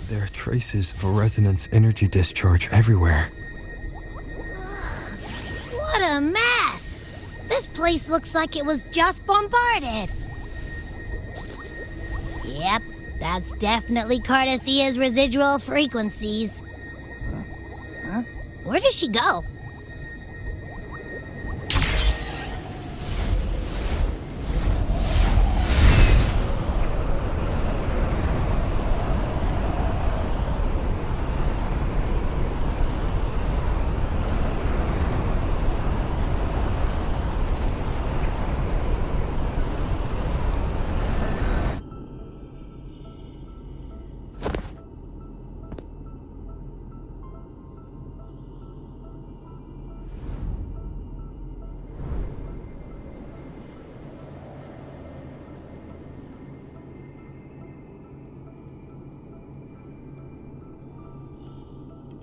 There are traces of a resonance energy discharge everywhere. What a mess! This place looks like it was just bombarded. Yep, that's definitely Cardathia's residual frequencies. Huh? Where does she go?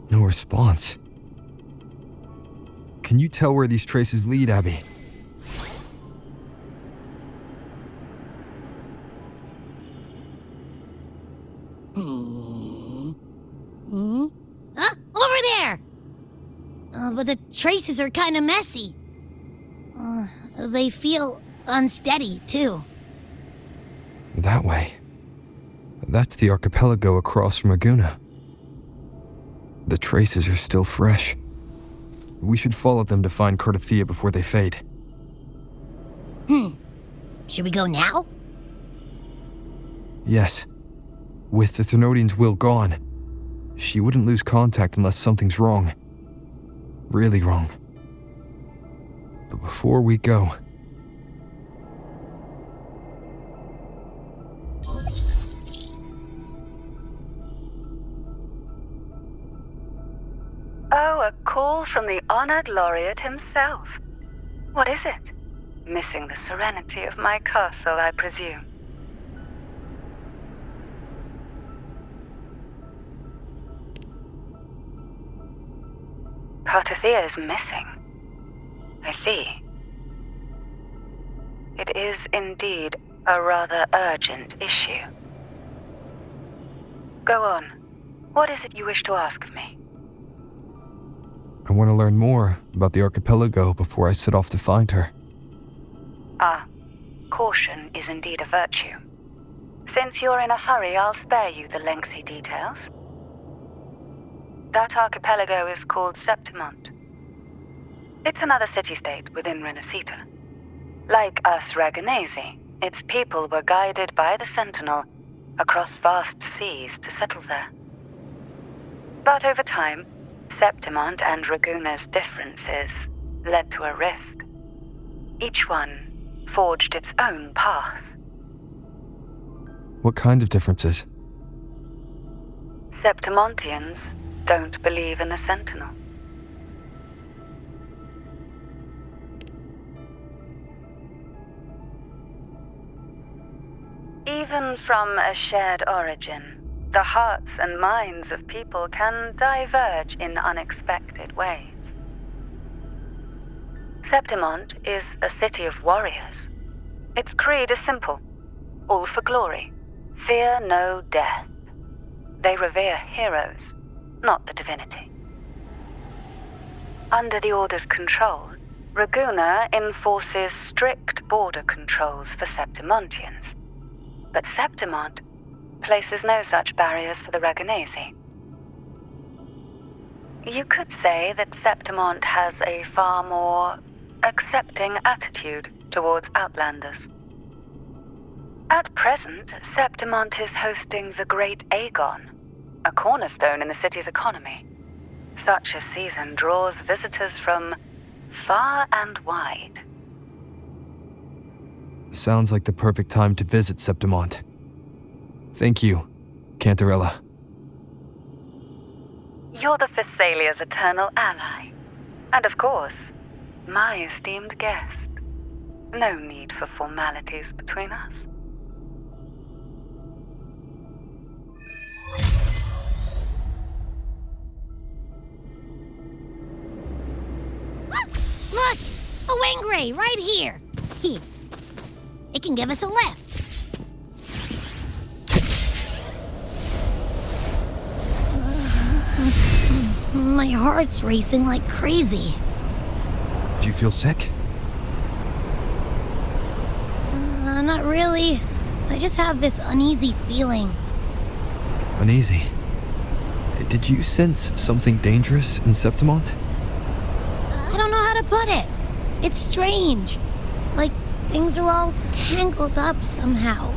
No response. Can you tell where these traces lead, Abby? Over there! But the traces are kind of messy. They feel unsteady, too. That way. That's the archipelago across from Aguna. The traces are still fresh. We should follow them to find Cardathia before they fade. Should we go now? Yes. With the Thenodian's will gone, she wouldn't lose contact unless something's wrong. Really wrong. But before we go... Oh, a call from the honored laureate himself. What is it? Missing the serenity of my castle, I presume. Cardathia is missing. I see. It is indeed a rather urgent issue. Go on. What is it you wish to ask of me? I want to learn more about the archipelago before I set off to find her. Caution is indeed a virtue. Since you're in a hurry, I'll spare you the lengthy details. That archipelago is called Septimont. It's another city-state within Renacita. Like us Raganesi, its people were guided by the Sentinel across vast seas to settle there. But over time, Septimont and Raguna's differences led to a rift. Each one forged its own path. What kind of differences? Septimontians don't believe in the Sentinel. Even from a shared origin, the hearts and minds of people can diverge in unexpected ways. Septimont is a city of warriors. Its creed is simple: all for glory, fear no death. They revere heroes, not the divinity. Under the Order's control, Raguna enforces strict border controls for Septimontians. But Septimont places no such barriers for the Raganesi. You could say that Septimont has a far more accepting attitude towards outlanders. At present, Septimont is hosting the Great Aegon, a cornerstone in the city's economy. Such a season draws visitors from far and wide. Sounds like the perfect time to visit Septimont. Thank you, Cantarella. You're the Thessalia's eternal ally. And of course, my esteemed guest. No need for formalities between us. Look! A wingray right here! It can give us a lift. My heart's racing like crazy. Do you feel sick? Not really. I just have this uneasy feeling. Uneasy. Did you sense something dangerous in Septimont? I don't know how to put it. It's strange. Like things are all tangled up somehow.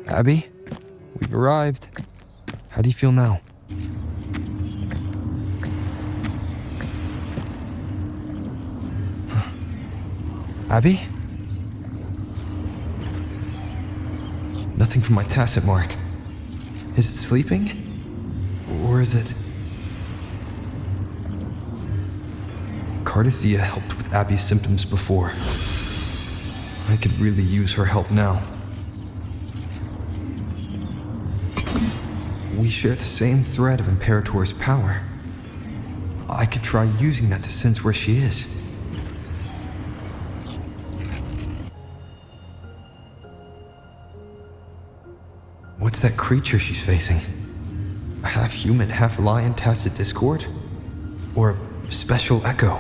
Abby? We've arrived. How do you feel now? Abby? Nothing from my tacit mark. Is it sleeping? Or is it... Cardathia helped with Abby's symptoms before. I could really use her help now. We share the same thread of Imperator's power. I could try using that to sense where she is. What's that creature she's facing? A half-human, half-lion tacit discord? Or a special echo?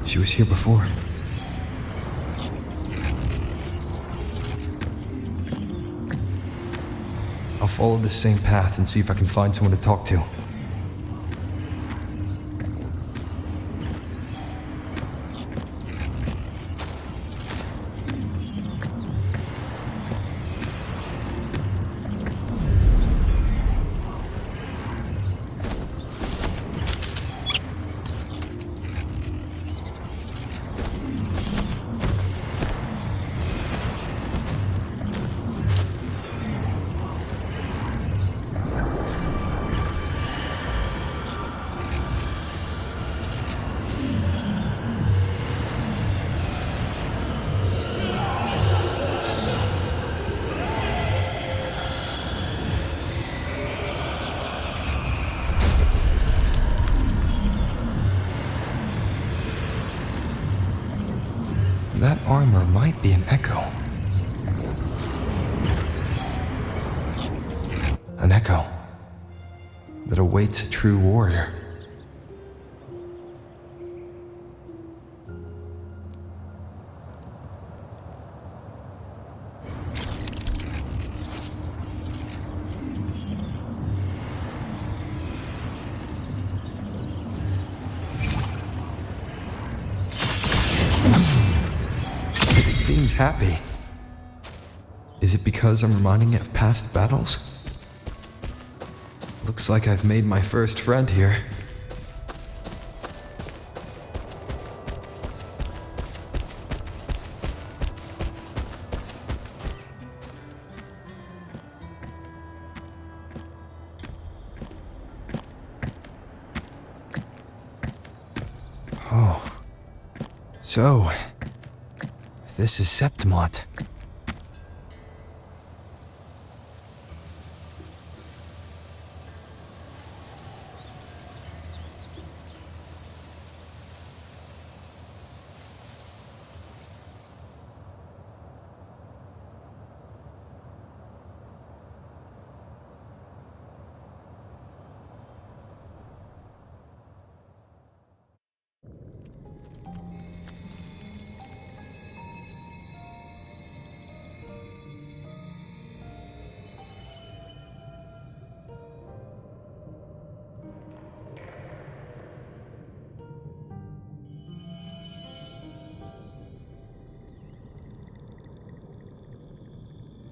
She was here before. I'll follow the same path and see if I can find someone to talk to. That armor might be an echo. An echo that awaits a true warrior. It seems happy. Is it because I'm reminding it of past battles? Looks like I've made my first friend here. Oh. So, this is Septimont.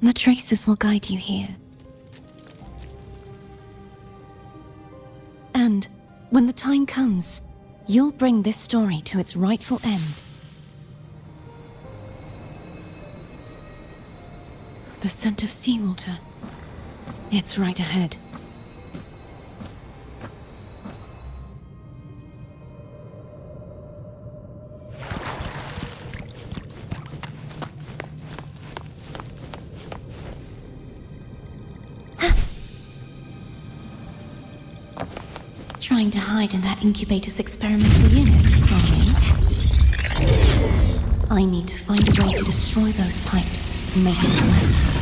The traces will guide you here. And when the time comes, you'll bring this story to its rightful end. The scent of seawater. It's right ahead. Trying to hide in that incubator's experimental unit from me? I need to find a way to destroy those pipes and make it collapse.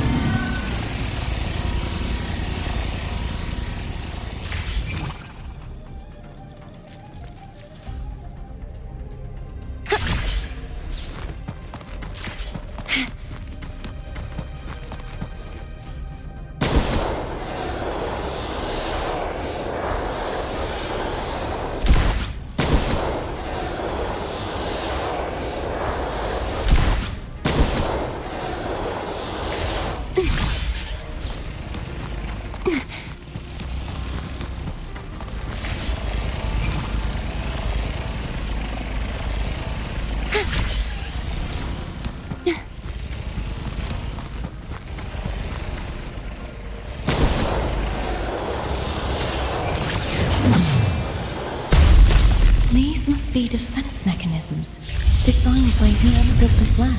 These must be defense mechanisms designed by whoever built this lab.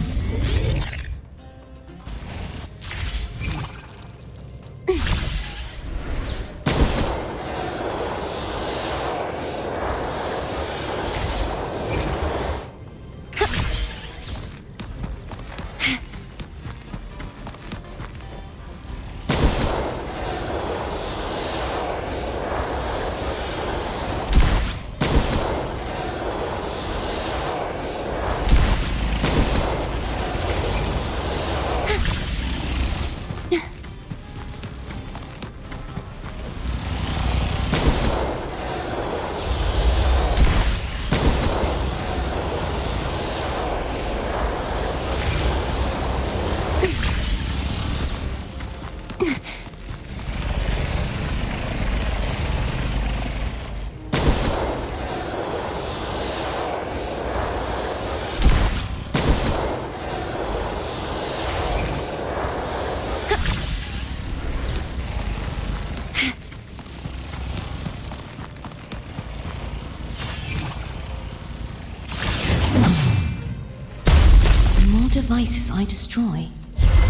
The more devices I destroy,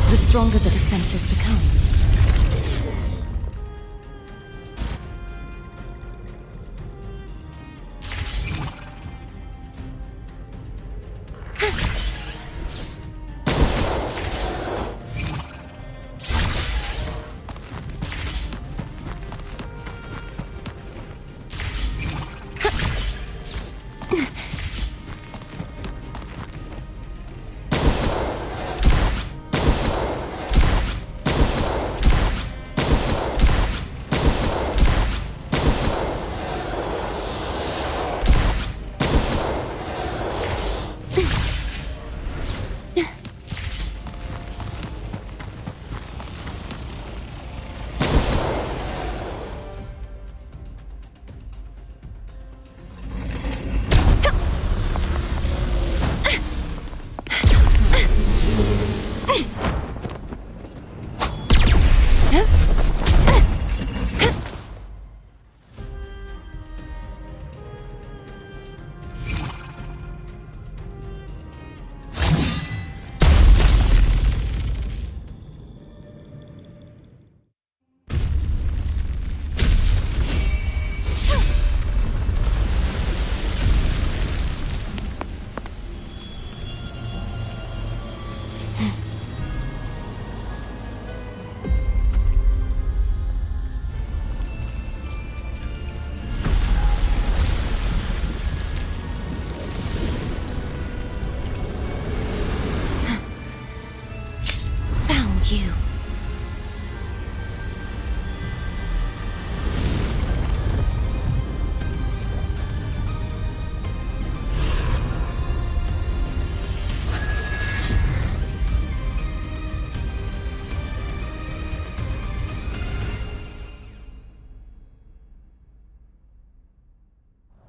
the stronger the defenses become. You.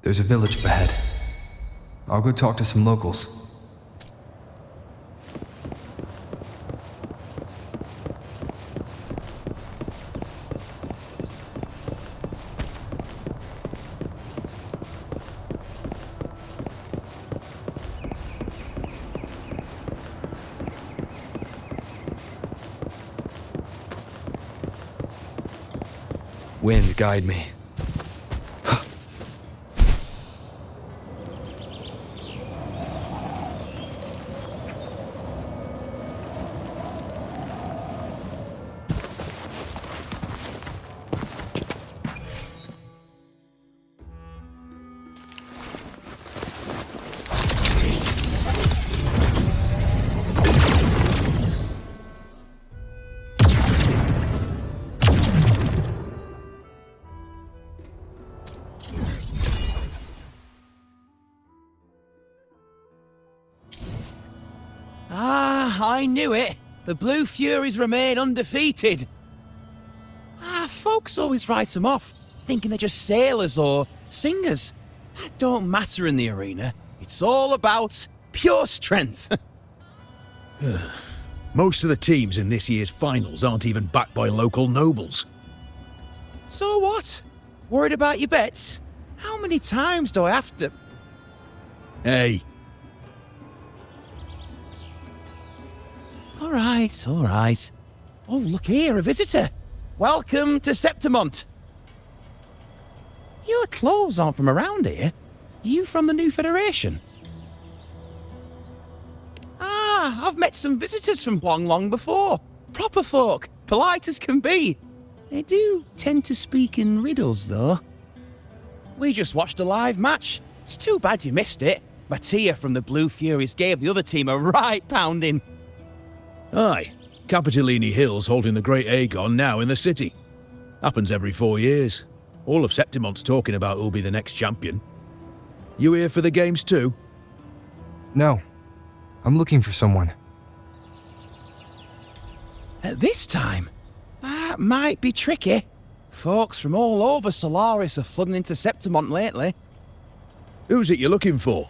There's a village up ahead. I'll go talk to some locals. Wind, guide me. I knew it. The Blue Furies remain undefeated. Folks always write them off, thinking they're just sailors or singers. That don't matter in the arena. It's all about pure strength. Most of the teams in this year's finals aren't even backed by local nobles. So what? Worried about your bets? How many times do I have to... Hey, All right. Oh, look here, a visitor. Welcome to Septimont. Your clothes aren't from around here. Are you from the New Federation? I've met some visitors from Huanglong before. Proper folk, polite as can be. They do tend to speak in riddles, though. We just watched a live match. It's too bad you missed it. Mattia from the Blue Furies gave the other team a right pounding. aye. Capitolini Hill's holding the Great Aegon now in the city. Happens every 4 years. All of Septimont's talking about who'll be the next champion. You here for the games too? No. I'm looking for someone. At this time, that might be tricky. Folks from all over Solaris are flooding into Septimont lately. Who's it you're looking for?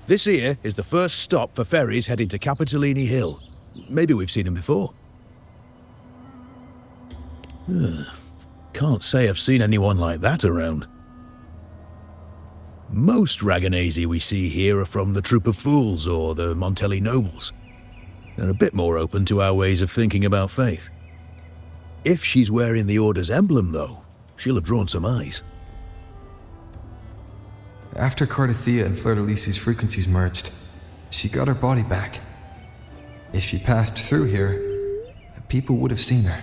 This here is the first stop for ferries heading to Capitolini Hill. Maybe we've seen him before. Can't say I've seen anyone like that around. Most Raganesi we see here are from the Troop of Fools or the Montelli Nobles. They're a bit more open to our ways of thinking about faith. If she's wearing the Order's emblem, though, she'll have drawn some eyes. After Cardathia and Fleur-de-Lis's frequencies merged, she got her body back. If she passed through here, people would have seen her.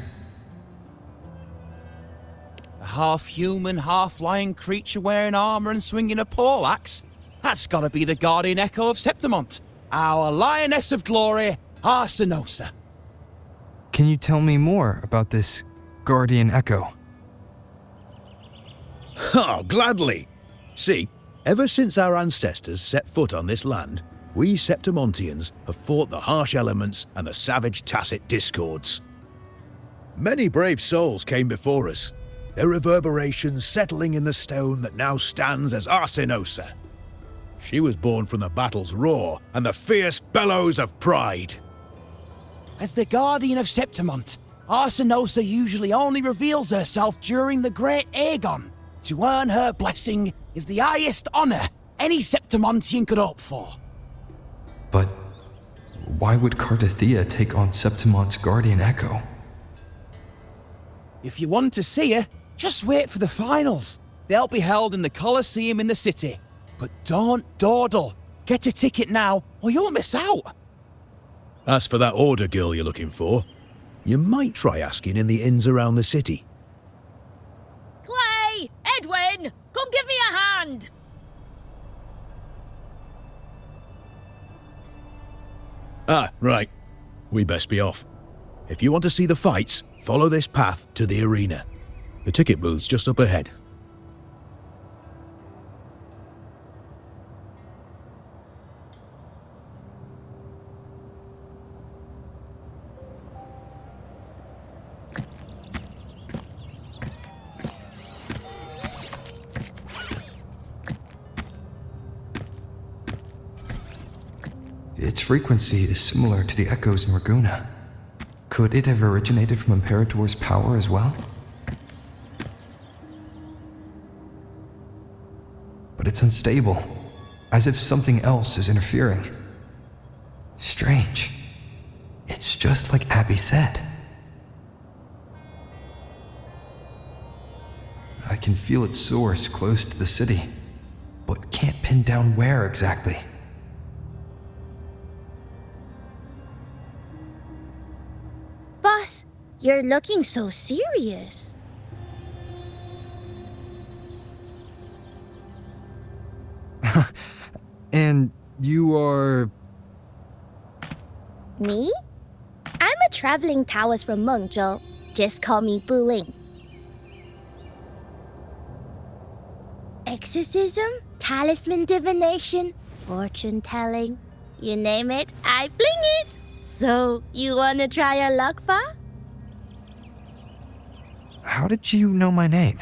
A half-human, half-lion creature wearing armor and swinging a poleaxe? That's gotta be the guardian echo of Septimont, our lioness of glory, Arsinosa. Can you tell me more about this guardian echo? Oh, gladly! See, ever since our ancestors set foot on this land, we Septimontians have fought the harsh elements and the savage tacit discords. Many brave souls came before us, their reverberations settling in the stone that now stands as Arsinosa. She was born from the battle's roar and the fierce bellows of pride. As the guardian of Septimont, Arsinosa usually only reveals herself during the Great Aegon. To earn her blessing is the highest honor any Septimontian could hope for. But why would Cardathia take on Septimont's guardian echo? If you want to see her, just wait for the finals. They'll be held in the Colosseum in the city. But don't dawdle. Get a ticket now, or you'll miss out. As for that Order girl you're looking for, you might try asking in the inns around the city. Clay! Edwin! Come give me a hand! Ah, right. We best be off. If you want to see the fights, follow this path to the arena. The ticket booth's just up ahead. frequency is similar to the echoes in Raguna. Could it have originated from Imperator's power as well? But it's unstable, as if something else is interfering. Strange. It's just like Abby said. I can feel its source close to the city, but can't pin down where exactly. Boss, you're looking so serious. And you are... Me? I'm a traveling Taoist from Mengzhou. Just call me Buling. Exorcism, talisman divination, fortune telling. You name it, I bling it. So, you wanna try your luck, Fa? How did you know my name?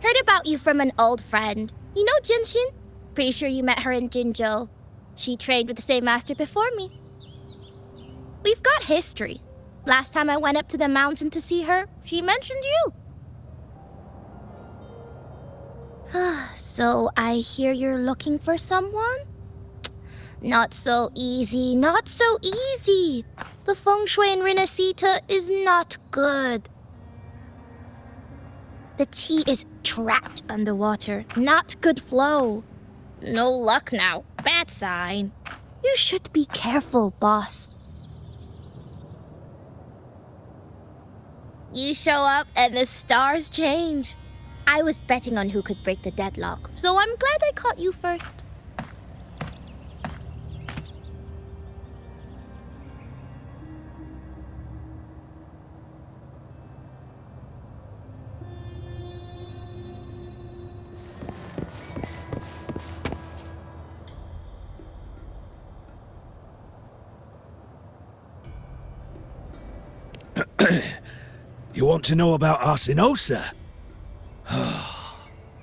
Heard about you from an old friend. You know Jinshin? Pretty sure you met her in Jinzhou. She trained with the same master before me. We've got history. Last time I went up to the mountain to see her, she mentioned you. So I hear you're looking for someone? Not so easy, not so easy. The feng shui in Renacita is not good. The tea is trapped underwater, not good flow. No luck now, bad sign. You should be careful, boss. You show up and the stars change. I was betting on who could break the deadlock, so I'm glad I caught you first. You want to know about Arsinosa?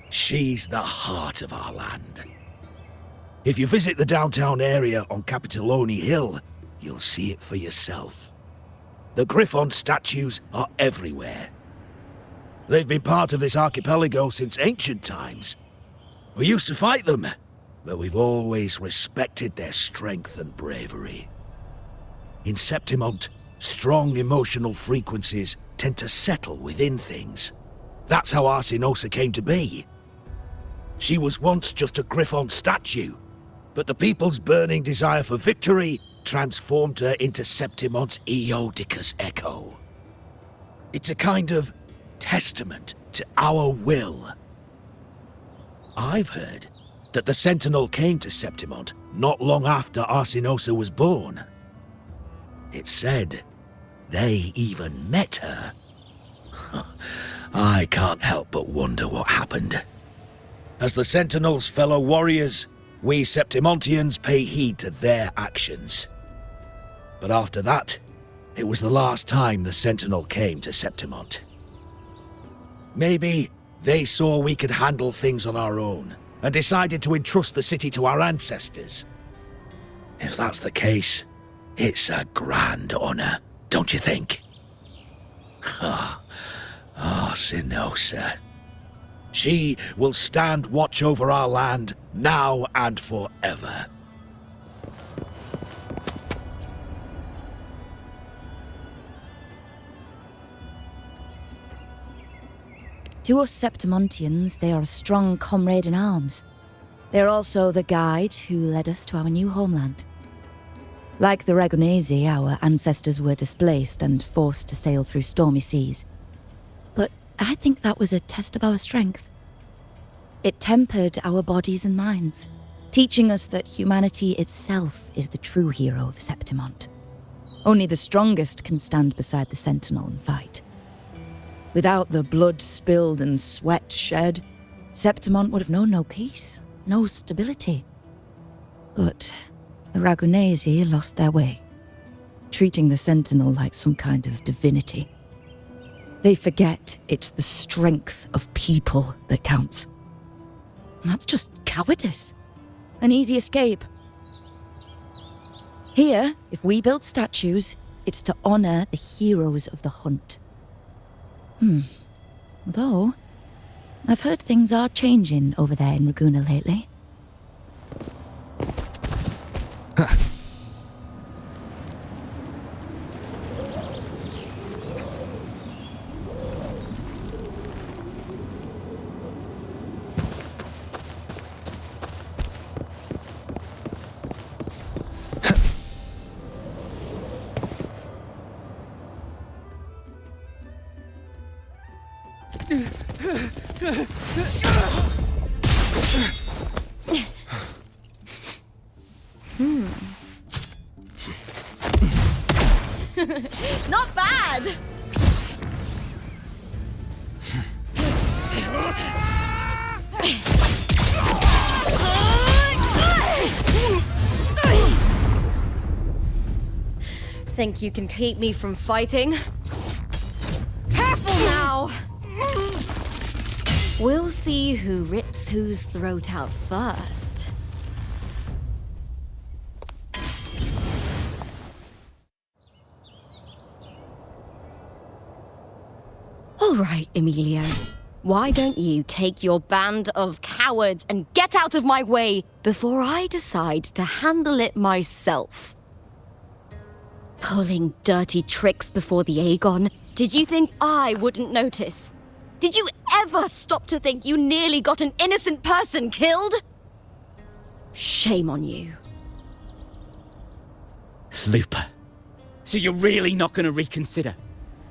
She's the heart of our land. If you visit the downtown area on Capitoloni Hill, you'll see it for yourself. The Griffon statues are everywhere. They've been part of this archipelago since ancient times. We used to fight them, but we've always respected their strength and bravery. In Septimont, strong emotional frequencies tend to settle within things. That's how Arsinosa came to be. She was once just a Griffon statue, but the people's burning desire for victory transformed her into Septimont's Eodicus echo. It's a kind of testament to our will. I've heard that the Sentinel came to Septimont not long after Arsinosa was born. It's said they even met her. I can't help but wonder what happened. As the Sentinel's fellow warriors, we Septimontians pay heed to their actions. But after that, it was the last time the Sentinel came to Septimont. Maybe they saw we could handle things on our own and decided to entrust the city to our ancestors. If that's the case, it's a grand honor, don't you think? Arsinosa. She will stand watch over our land now and forever. To us Septimontians, they are a strong comrade in arms. They are also the guide who led us to our new homeland. Like the Ragonese, our ancestors were displaced and forced to sail through stormy seas. But I think that was a test of our strength. It tempered our bodies and minds, teaching us that humanity itself is the true hero of Septimont. Only the strongest can stand beside the Sentinel and fight. Without the blood spilled and sweat shed, Septimont would have known no peace, no stability. But the Ragonese lost their way, treating the Sentinel like some kind of divinity. They forget it's the strength of people that counts. And that's just cowardice. An easy escape, Here, if we build statues, it's to honor the heroes of the hunt. Although, I've heard things are changing over there in Raguna lately. Not bad! Think you can keep me from fighting? Careful now! We'll see who rips whose throat out first. All right, Emilio. Why don't you take your band of cowards and get out of my way before I decide to handle it myself? Pulling dirty tricks before the Aegon? Did you think I wouldn't notice? Did you ever stop to think you nearly got an innocent person killed? Shame on you. Looper. So you're really not going to reconsider?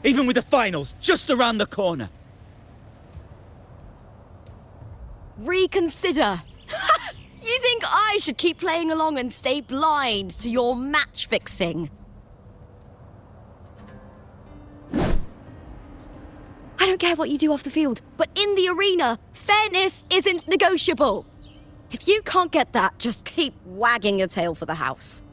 Even with the finals just around the corner? Reconsider? You think I should keep playing along and stay blind to your match fixing? I don't care what you do off the field, but in the arena, fairness isn't negotiable. If you can't get that, just keep wagging your tail for the house.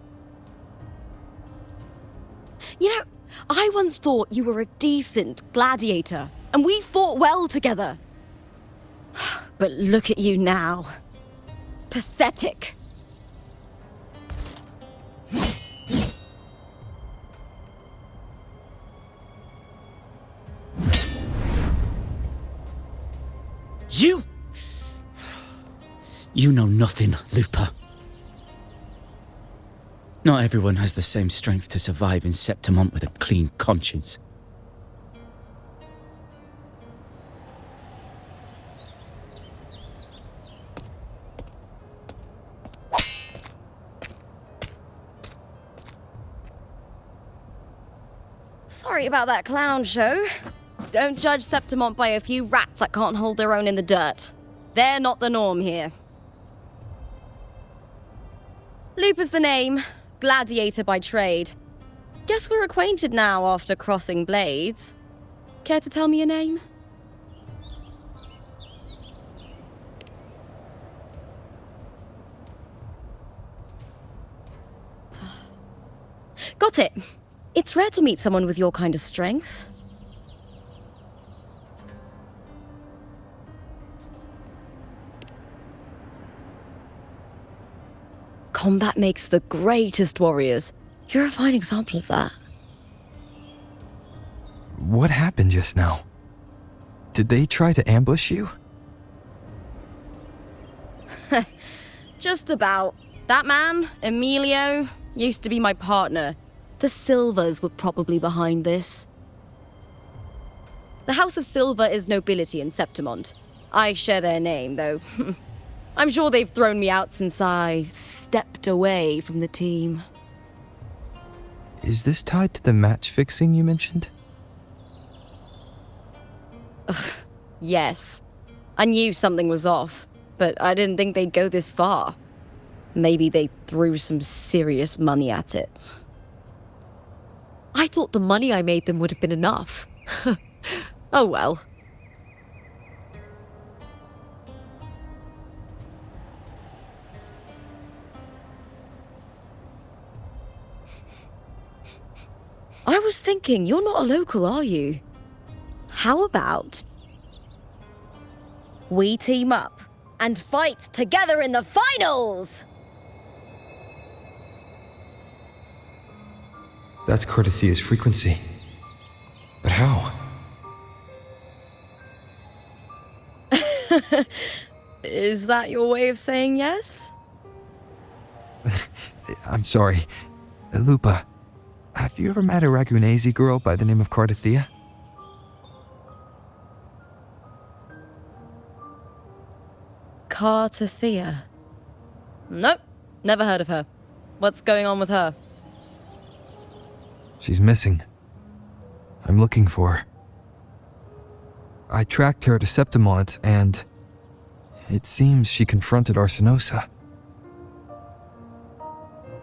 You know, I once thought you were a decent gladiator, and we fought well together. But look at you now. Pathetic. You know nothing, Looper. Not everyone has the same strength to survive in Septimont with a clean conscience. Sorry about that clown show. Don't judge Septimont by a few rats that can't hold their own in the dirt. They're not the norm here. Looper's the name. Gladiator by trade. Guess we're acquainted now after crossing blades. Care to tell me your name? Got it. It's rare to meet someone with your kind of strength. Combat makes the greatest warriors. You're a fine example of that. What happened just now? Did they try to ambush you? Just about. That man, Emilio, used to be my partner. The Silvers were probably behind this. The House of Silver is nobility in Septimont. I share their name, though. I'm sure they've thrown me out since I stepped away from the team. Is this tied to the match fixing you mentioned? Yes. I knew something was off, but I didn't think they'd go this far. Maybe they threw some serious money at it. I thought the money I made them would have been enough. Oh well. I was thinking, you're not a local, are you? How about we team up and fight together in the finals? That's Cardathia's frequency. But how? Is that your way of saying yes? I'm sorry. Lupa, have you ever met a Ragunese girl by the name of Cardathia? Cartathea. Nope, never heard of her. What's going on with her? She's missing. I'm looking for her. I tracked her to Septimont and it seems she confronted Arsenosa.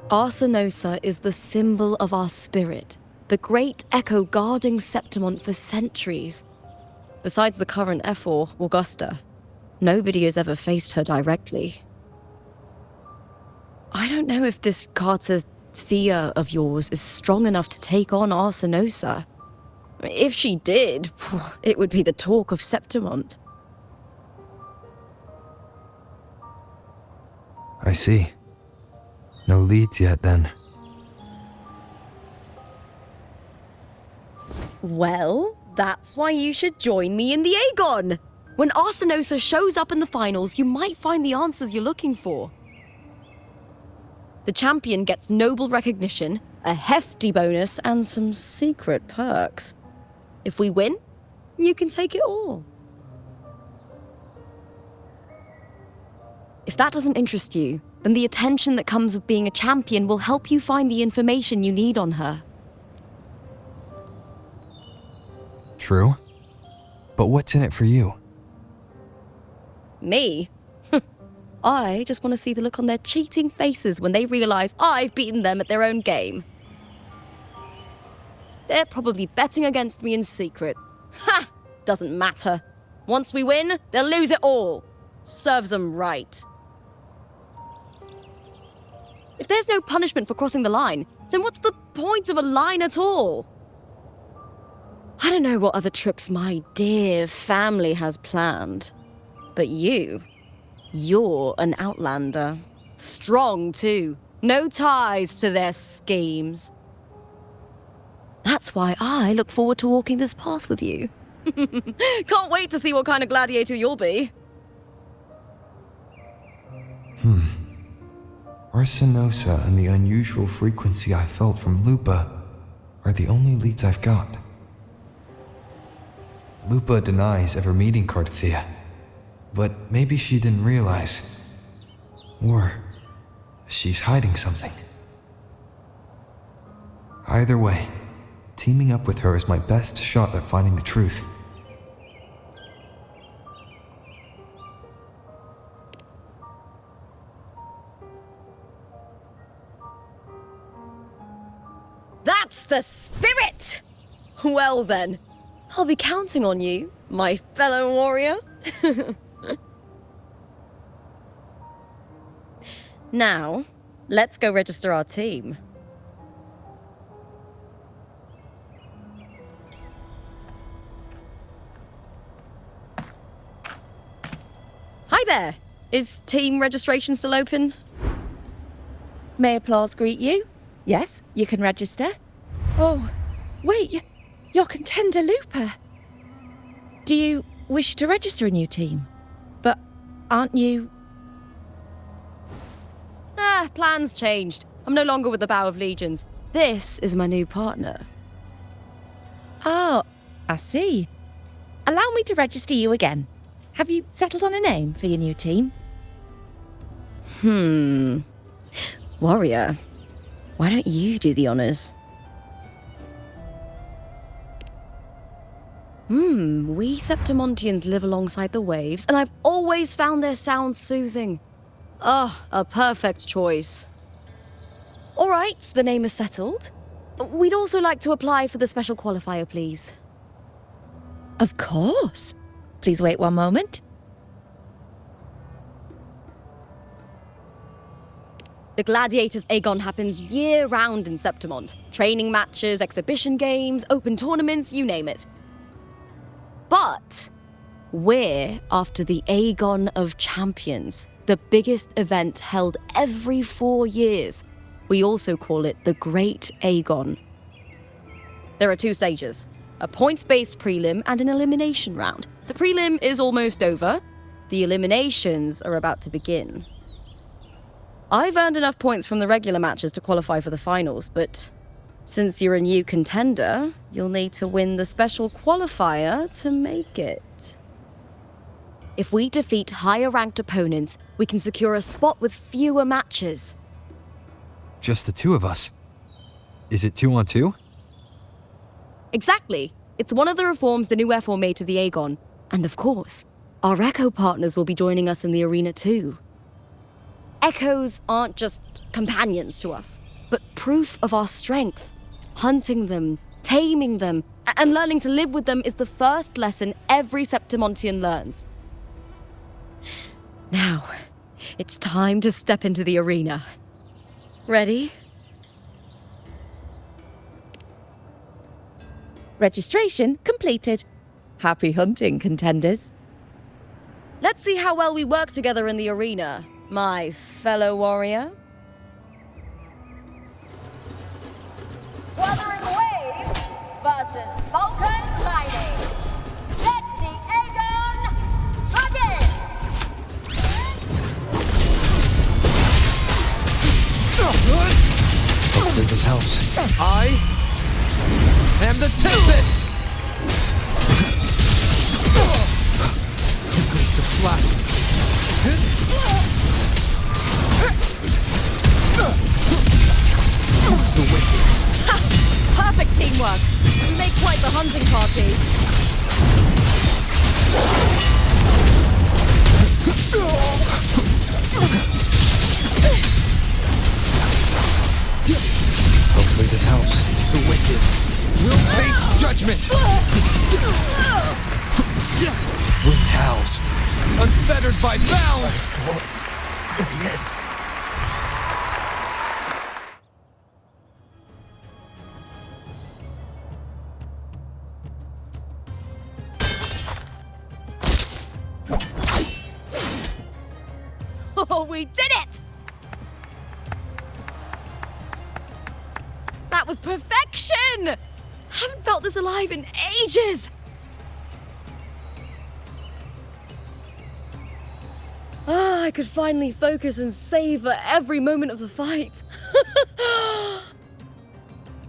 Arsenosa is the symbol of our spirit, the great echo guarding Septimont for centuries. Besides the current Ephor, Augusta, nobody has ever faced her directly. I don't know if this Cartathea of yours is strong enough to take on Arsenosa. If she did, it would be the talk of Septimont. I see. No leads yet, then. Well, that's why you should join me in the Aegon! When Arsenosa shows up in the finals, you might find the answers you're looking for. The champion gets noble recognition, a hefty bonus, and some secret perks. If we win, you can take it all. If that doesn't interest you, then the attention that comes with being a champion will help you find the information you need on her. True. But what's in it for you? Me? I just want to see the look on their cheating faces when they realize I've beaten them at their own game. They're probably betting against me in secret. Ha! Doesn't matter. Once we win, they'll lose it all. Serves them right. If there's no punishment for crossing the line, then what's the point of a line at all? I don't know what other tricks my dear family has planned, but you're an outlander. Strong, too. No ties to their schemes. That's why I look forward to walking this path with you. Can't wait to see what kind of gladiator you'll be. Arsenosa and the unusual frequency I felt from Lupa are the only leads I've got. Lupa denies ever meeting Cardathia, but maybe she didn't realize. Or she's hiding something. Either way, teaming up with her is my best shot at finding the truth. That's the spirit! Well then, I'll be counting on you, my fellow warrior. Now, let's go register our team. Hi there! Is team registration still open? May applause greet you? Yes, you can register. Oh, wait, you're contender Lupa. Do you wish to register a new team? But aren't you... Plans changed. I'm no longer with the Bow of Legions. This is my new partner. Oh, I see. Allow me to register you again. Have you settled on a name for your new team? Warrior, why don't you do the honors? We Septimontians live alongside the waves, and I've always found their sound soothing. A perfect choice. All right, the name is settled. We'd also like to apply for the special qualifier, please. Of course. Please wait one moment. The Gladiators Aegon happens year-round in Septimont. Training matches, exhibition games, open tournaments, you name it. But we're after the Aegon of Champions, the biggest event held every 4 years. We also call it the Great Aegon. There are 2 stages, a points-based prelim and an elimination round. The prelim is almost over. The eliminations are about to begin. I've earned enough points from the regular matches to qualify for the finals, but since you're a new contender, you'll need to win the special qualifier to make it. If we defeat higher-ranked opponents, we can secure a spot with fewer matches. Just the 2 of us. Is it 2 on 2? Exactly. It's one of the reforms the new F4 made to the Aegon. And of course, our Echo partners will be joining us in the arena too. Echoes aren't just companions to us, but proof of our strength. Hunting them, taming them, and learning to live with them is the first lesson every Septimontian learns. Now, it's time to step into the arena. Ready? Registration completed. Happy hunting, contenders. Let's see how well we work together in the arena, my fellow warrior. Wuthering Waves versus Vulcan Mining. Let the Aegon begin! Hopefully this helps. I am the Tempest! Tempest of Slash. The wicked. Perfect teamwork. We make quite the hunting party. Hopefully this helps. The wicked will face judgment. Wind howls, unfettered by bounds. Oh, we did it! That was perfection! Haven't felt this alive in ages! I could finally focus and savor every moment of the fight.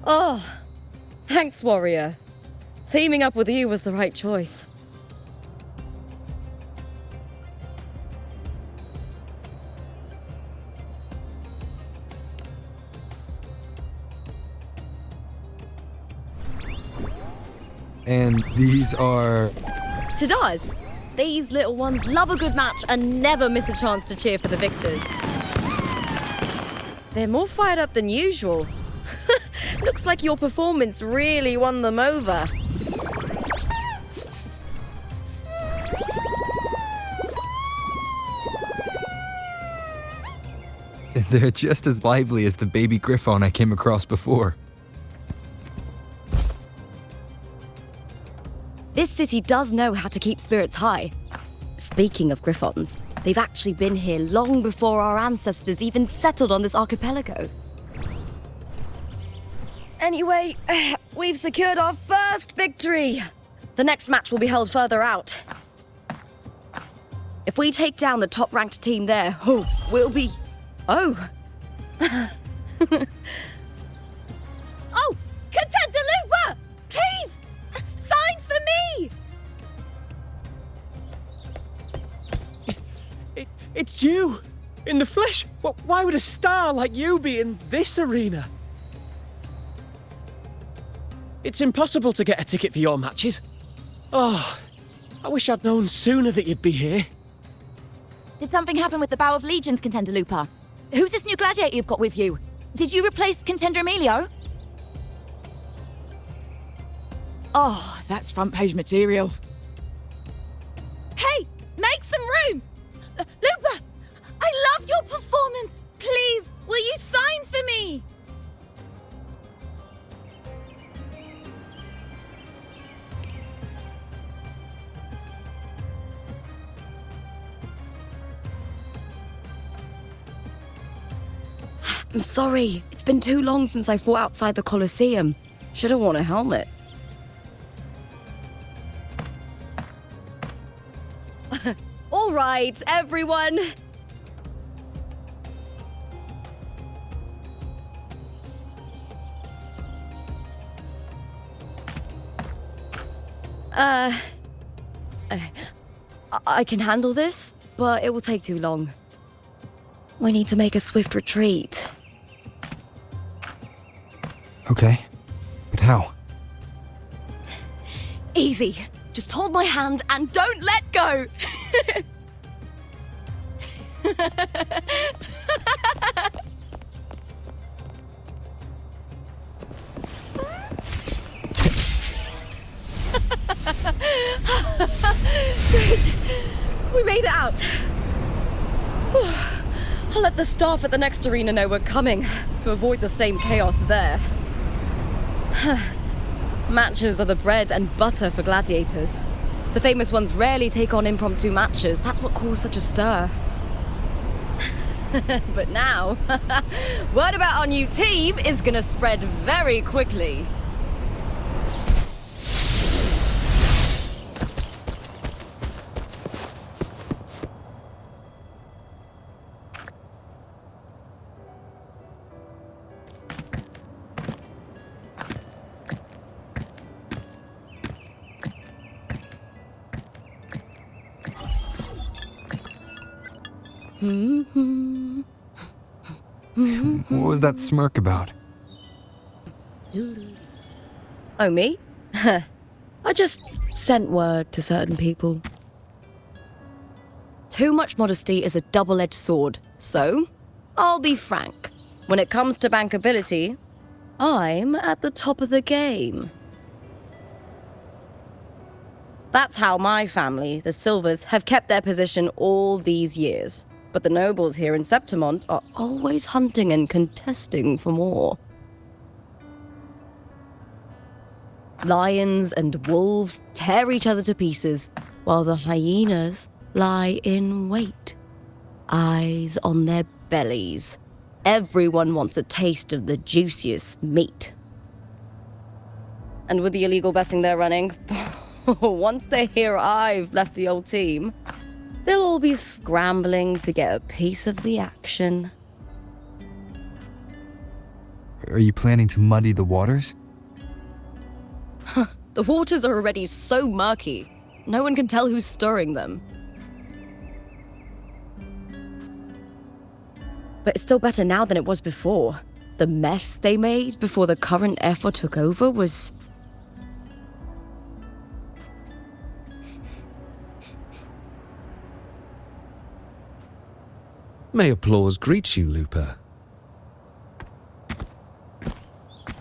Oh, thanks, warrior. Teaming up with you was the right choice. And these are... Tadars, these little ones love a good match and never miss a chance to cheer for the victors. They're more fired up than usual. Looks like your performance really won them over. They're just as lively as the baby Griffon I came across before. This city does know how to keep spirits high. Speaking of Griffons, they've actually been here long before our ancestors even settled on this archipelago. Anyway, we've secured our first victory. The next match will be held further out. If we take down the top-ranked team there, we'll be... Oh. Oh, Contender Lupa! Please! Sign for me! It's you! In the flesh! Why would a star like you be in this arena? It's impossible to get a ticket for your matches. Oh, I wish I'd known sooner that you'd be here. Did something happen with the Bow of Legions, Contender Lupa? Who's this new gladiator you've got with you? Did you replace Contender Emilio? Oh, that's front page material. Hey, make some room! Lupa, I loved your performance! Please, will you sign for me? I'm sorry. It's been too long since I fought outside the Colosseum. Should have worn a helmet. All right, everyone. I can handle this, but it will take too long. We need to make a swift retreat. Okay, but how? Easy. Just hold my hand and don't let go. Good. We made it out. Whew. I'll let the staff at the next arena know we're coming to avoid the same chaos there. Matches are the bread and butter for gladiators. The famous ones rarely take on impromptu matches. That's what caused such a stir. But now, word about our new team is gonna spread very quickly. What was that smirk about? Oh, me? I just sent word to certain people. Too much modesty is a double-edged sword, so I'll be frank. When it comes to bankability, I'm at the top of the game. That's how my family, the Silvers, have kept their position all these years. But the nobles here in Septimont are always hunting and contesting for more. Lions and wolves tear each other to pieces, while the hyenas lie in wait, eyes on their bellies. Everyone wants a taste of the juiciest meat. And with the illegal betting they're running, once they hear I've left the old team, they'll all be scrambling to get a piece of the action. Are you planning to muddy the waters? The waters are already so murky, no one can tell who's stirring them. But it's still better now than it was before. The mess they made before the current effort took over was... May applause greet you, Looper.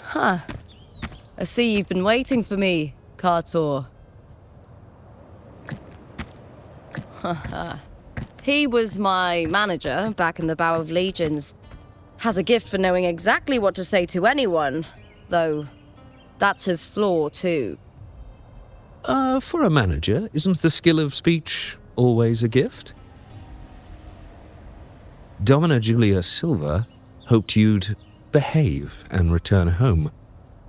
Huh. I see you've been waiting for me, Kartor. He was my manager back in the Bow of Legions. Has a gift for knowing exactly what to say to anyone, though that's his flaw too. For a manager, isn't the skill of speech always a gift? Domina Julia Silva hoped you'd behave and return home.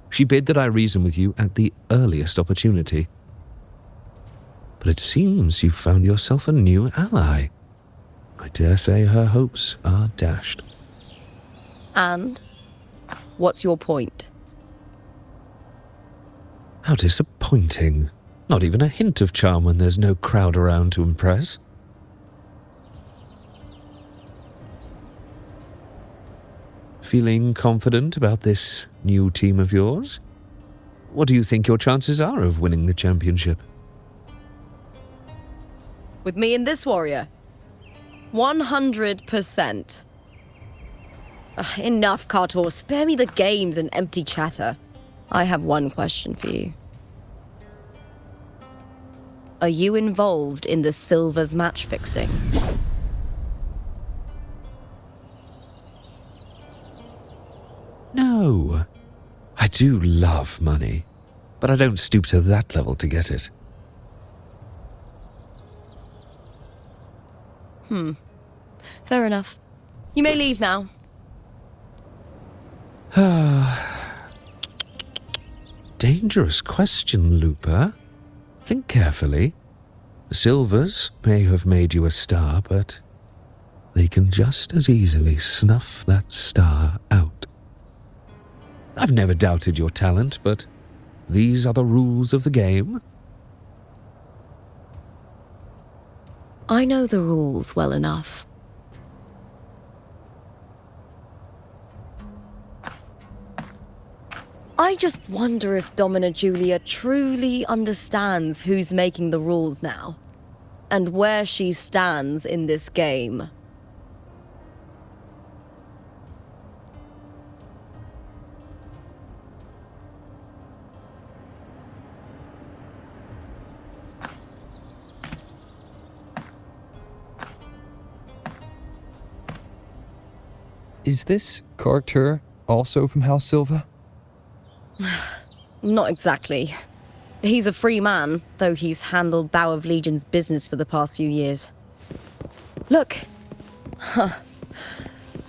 She bid that I reason with you at the earliest opportunity. But it seems you've found yourself a new ally. I dare say her hopes are dashed. And? What's your point? How disappointing. Not even a hint of charm when there's no crowd around to impress. Feeling confident about this new team of yours? What do you think your chances are of winning the championship? With me and this warrior? 100%. Enough, Kartor. Spare me the games and empty chatter. I have one question for you. Are you involved in the Silvers match fixing? No. I do love money, but I don't stoop to that level to get it. Fair enough. You may leave now. dangerous question, Looper. Think carefully. The Silvers may have made you a star, but they can just as easily snuff that star out. I've never doubted your talent, but these are the rules of the game. I know the rules well enough. I just wonder if Domina Julia truly understands who's making the rules now, and where she stands in this game. Is this Carter also from House Silva? Not exactly. He's a free man, though he's handled Bow of Legion's business for the past few years. Look!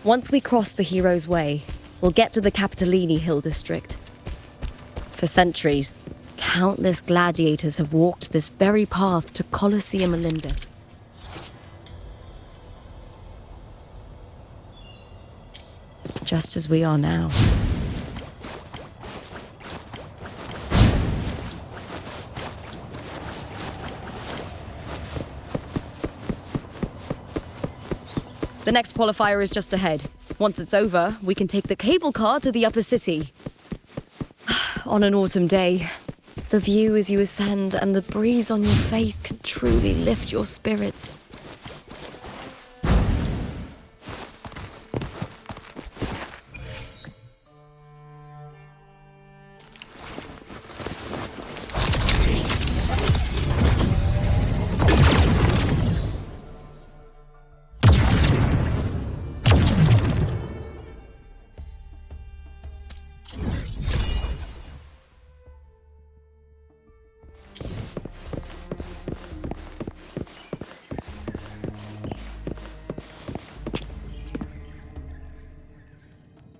Once we cross the Hero's Way, we'll get to the Capitolini Hill district. For centuries, countless gladiators have walked this very path to Colosseum Olympus. Just as we are now. The next qualifier is just ahead. Once it's over, we can take the cable car to the upper city. On an autumn day, the view as you ascend and the breeze on your face can truly lift your spirits.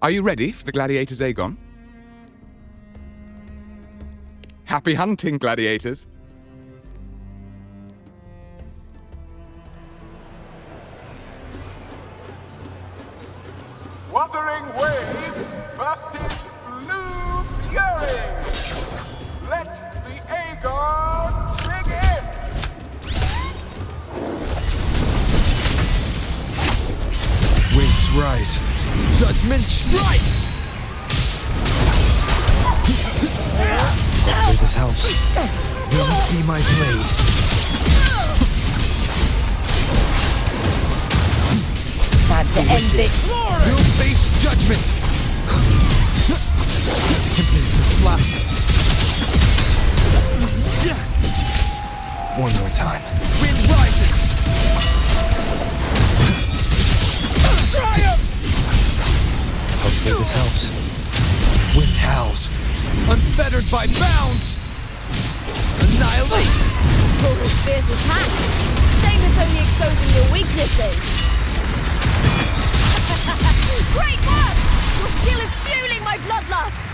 Are you ready for the gladiators, Aegon? Happy hunting, gladiators! Wuthering Waves versus Blue Fury! Let the Aegon begin! Waves rise. Judgment strikes! Hopefully this helps. Don't be my blade. Time to end it. You'll face judgment! Tempting to slap. One more time. Wind rises! Hopefully this helps. Wind howls. Unfettered by bounds! Annihilate! Total fierce attack! Shame it's only exposing your weaknesses! Great work! Your skill is fueling my bloodlust!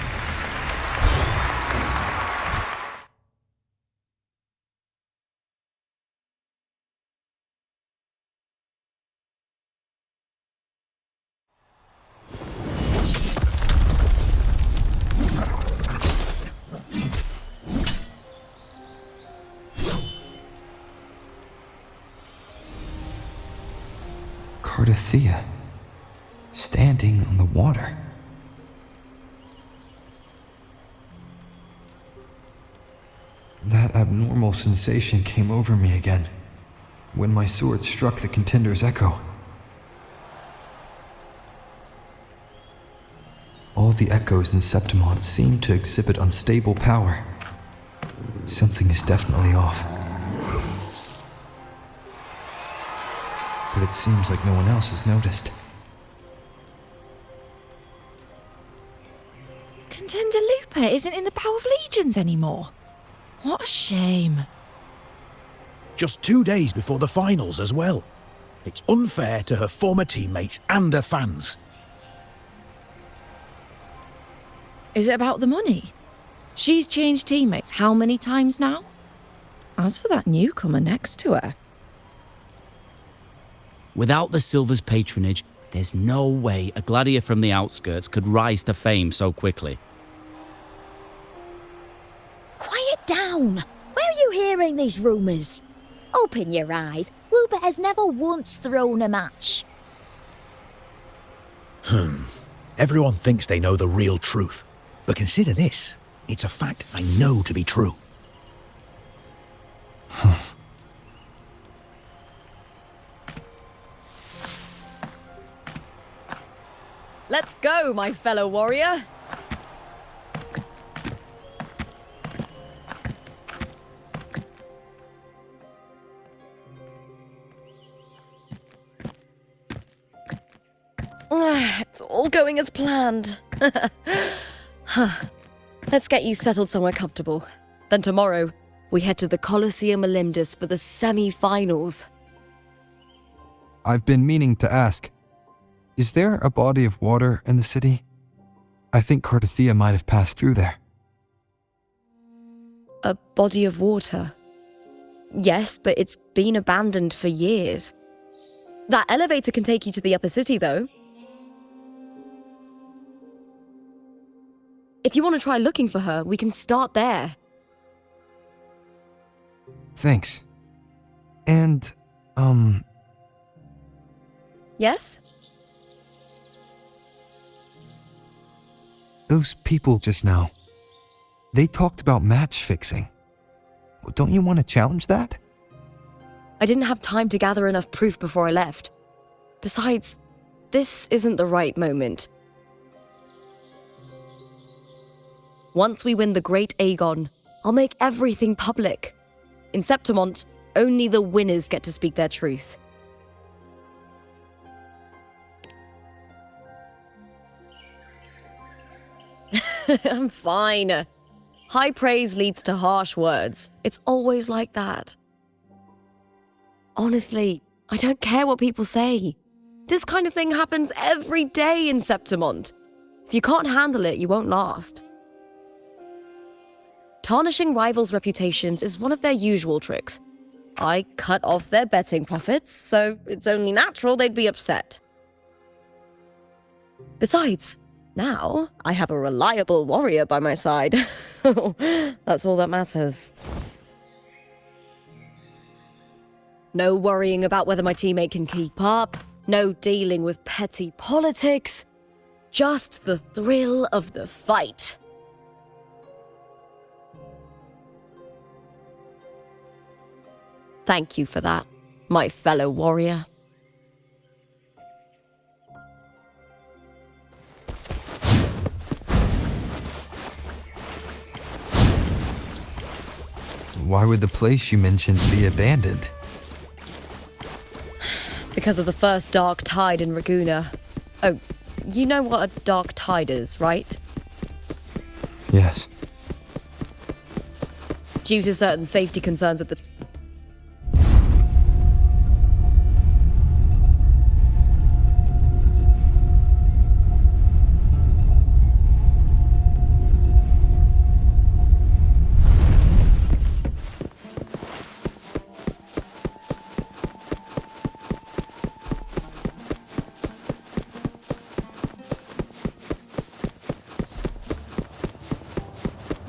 Cardothea, standing on the water. That abnormal sensation came over me again when my sword struck the contender's echo. All the echoes in Septimont seem to exhibit unstable power. Something is definitely off. But it seems like no one else has noticed. Contender Lupa isn't in the Bow of Legions anymore. What a shame. Just 2 days before the finals as well. It's unfair to her former teammates and her fans. Is it about the money? She's changed teammates how many times now? As for that newcomer next to her, Without the Silver's patronage, there's no way a gladiator from the outskirts could rise to fame so quickly. Quiet down! Where are you hearing these rumours? Open your eyes. Lubert has never once thrown a match. Everyone thinks they know the real truth. But consider this. It's a fact I know to be true. Let's go, my fellow warrior. It's all going as planned. Let's get you settled somewhere comfortable. Then tomorrow, we head to the Colosseum Olympus for the semi-finals. I've been meaning to ask, is there a body of water in the city? I think Cardothea might have passed through there. A body of water? Yes, but it's been abandoned for years. That elevator can take you to the upper city, though. If you want to try looking for her, we can start there. Thanks. And, Yes? those people just now, they talked about match fixing. Don't you want to challenge that? I didn't have time to gather enough proof before I left. Besides, this isn't the right moment. Once we win the Great Aegon, I'll make everything public. In Septimont, only the winners get to speak their truth. I'm fine. High praise leads to harsh words. It's always like that. Honestly, I don't care what people say. This kind of thing happens every day in Septimont. If you can't handle it, you won't last. Tarnishing rivals' reputations is one of their usual tricks. I cut off their betting profits, so it's only natural they'd be upset. Besides, now I have a reliable warrior by my side. That's all that matters. No worrying about whether my teammate can keep up. No dealing with petty politics. Just the thrill of the fight. Thank you for that, my fellow warrior. Why would the place you mentioned be abandoned? Because of the first dark tide in Raguna. Oh, you know what a dark tide is, right? Yes. Due to certain safety concerns at the...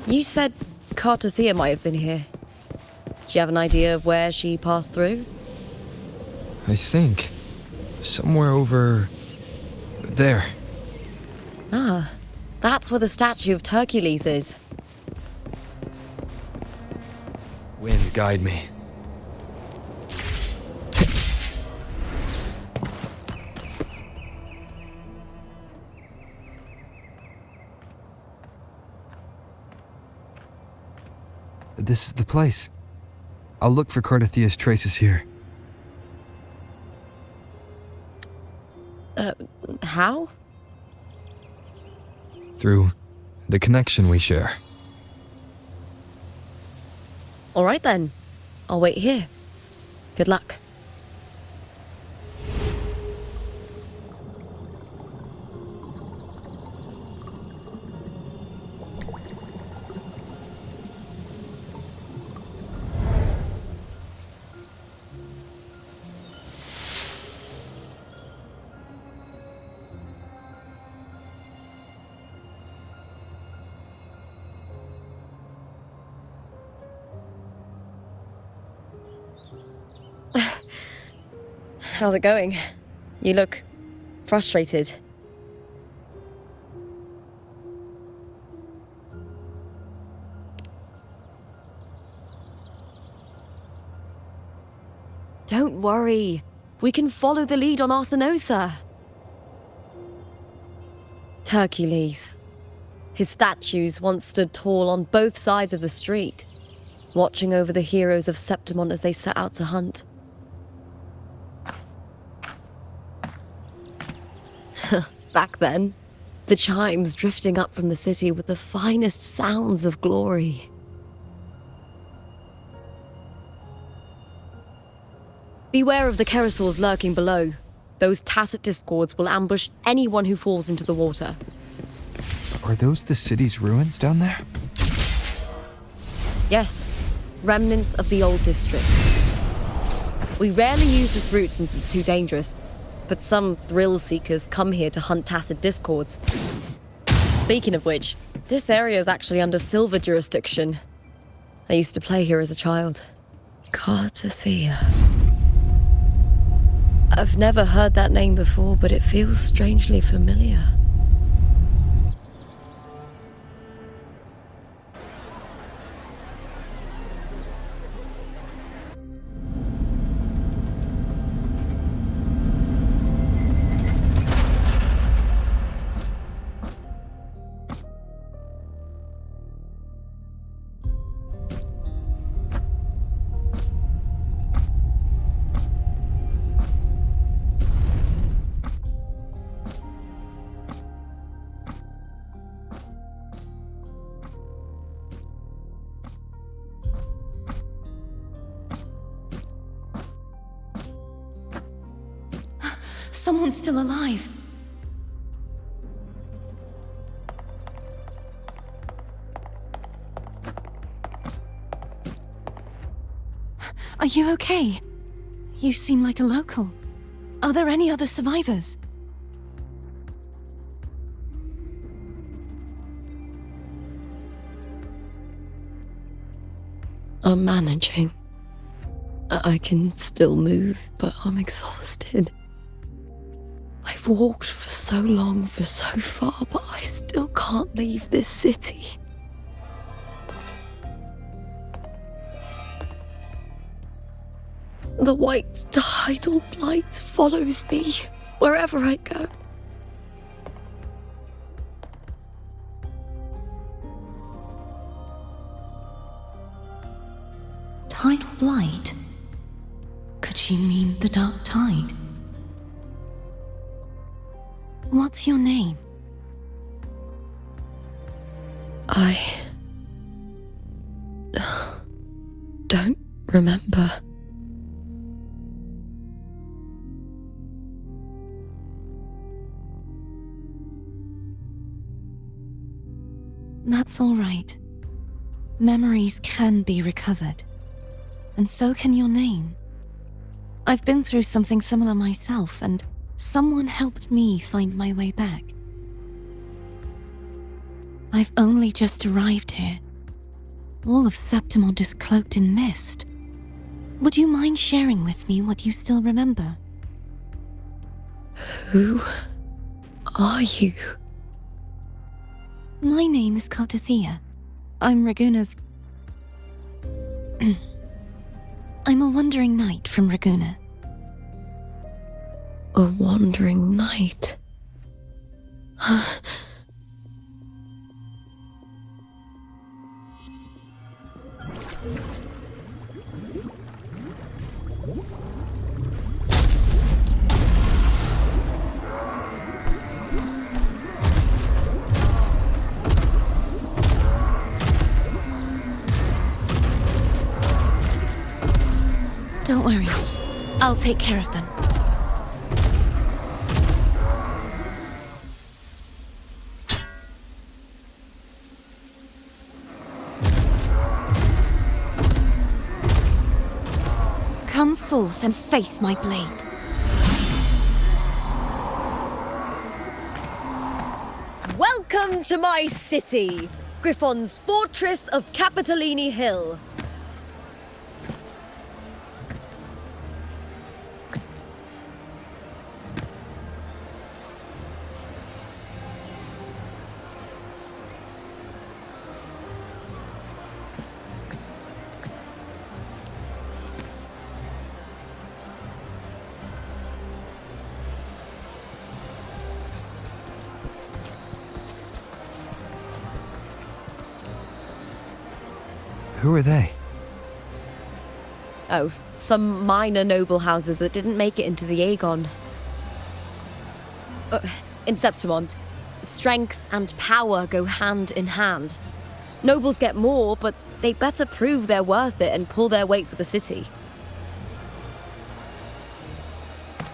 You said Cardothea might have been here. Do you have an idea of where she passed through? I think. Somewhere over... there. Ah, that's where the statue of Hercules is. Wind, guide me. This is the place. I'll look for Cardothea's traces here. How? Through the connection we share. All right then. I'll wait here. Good luck. How's it going? You look frustrated. Don't worry. We can follow the lead on Arsenosa. Hercules. His statues once stood tall on both sides of the street, watching over the heroes of Septimont as they set out to hunt. Back then, the chimes drifting up from the city with the finest sounds of glory. Beware of the Kerosaurs lurking below. Those tacit discords will ambush anyone who falls into the water. Are those the city's ruins down there? Yes, remnants of the old district. We rarely use this route since it's too dangerous, but some thrill seekers come here to hunt tacit discords. Speaking of which, this area is actually under Silver jurisdiction. I used to play here as a child. Cartathea. I've never heard that name before, but it feels strangely familiar. Someone's still alive. Are you okay? You seem like a local. Are there any other survivors? I'm managing. I can still move, but I'm exhausted. I've walked for so long, for so far, but I still can't leave this city. The white tidal blight follows me wherever I go. Tidal blight? Could she mean the dark tide? What's your name? I don't remember. That's all right. Memories can be recovered. And so can your name. I've been through something similar myself, and someone helped me find my way back. I've only just arrived here. All of Septimont is cloaked in mist. Would you mind sharing with me what you still remember? Who are you? My name is Cartathea. I'm Raguna's... I'm a wandering knight from Raguna. A wandering knight. Don't worry. I'll take care of them. Come forth and face my blade. Welcome to my city, Griffon's fortress of Capitolini Hill. Who are they? Oh, some minor noble houses that didn't make it into the Aegon. In Septimont, strength and power go hand in hand. Nobles get more, but they better prove they're worth it and pull their weight for the city.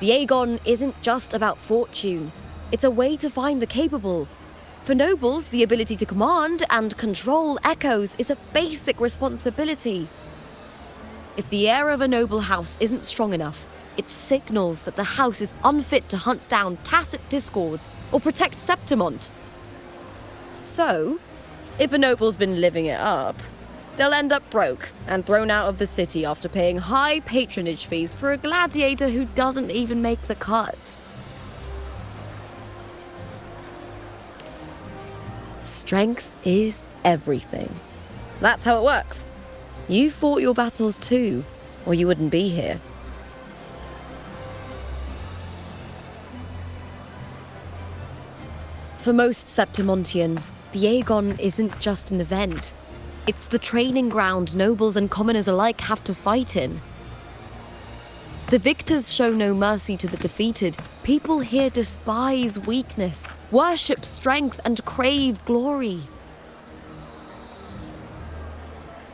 The Aegon isn't just about fortune. It's a way to find the capable. For nobles, the ability to command and control echoes is a basic responsibility. If the heir of a noble house isn't strong enough, it signals that the house is unfit to hunt down tacit discords or protect Septimont. So, if a noble's been living it up, they'll end up broke and thrown out of the city after paying high patronage fees for a gladiator who doesn't even make the cut. Strength is everything. That's how it works. You fought your battles too, or you wouldn't be here. For most Septimontians, the Aegon isn't just an event. It's the training ground nobles and commoners alike have to fight in. The victors show no mercy to the defeated. People here despise weakness, worship strength, and crave glory.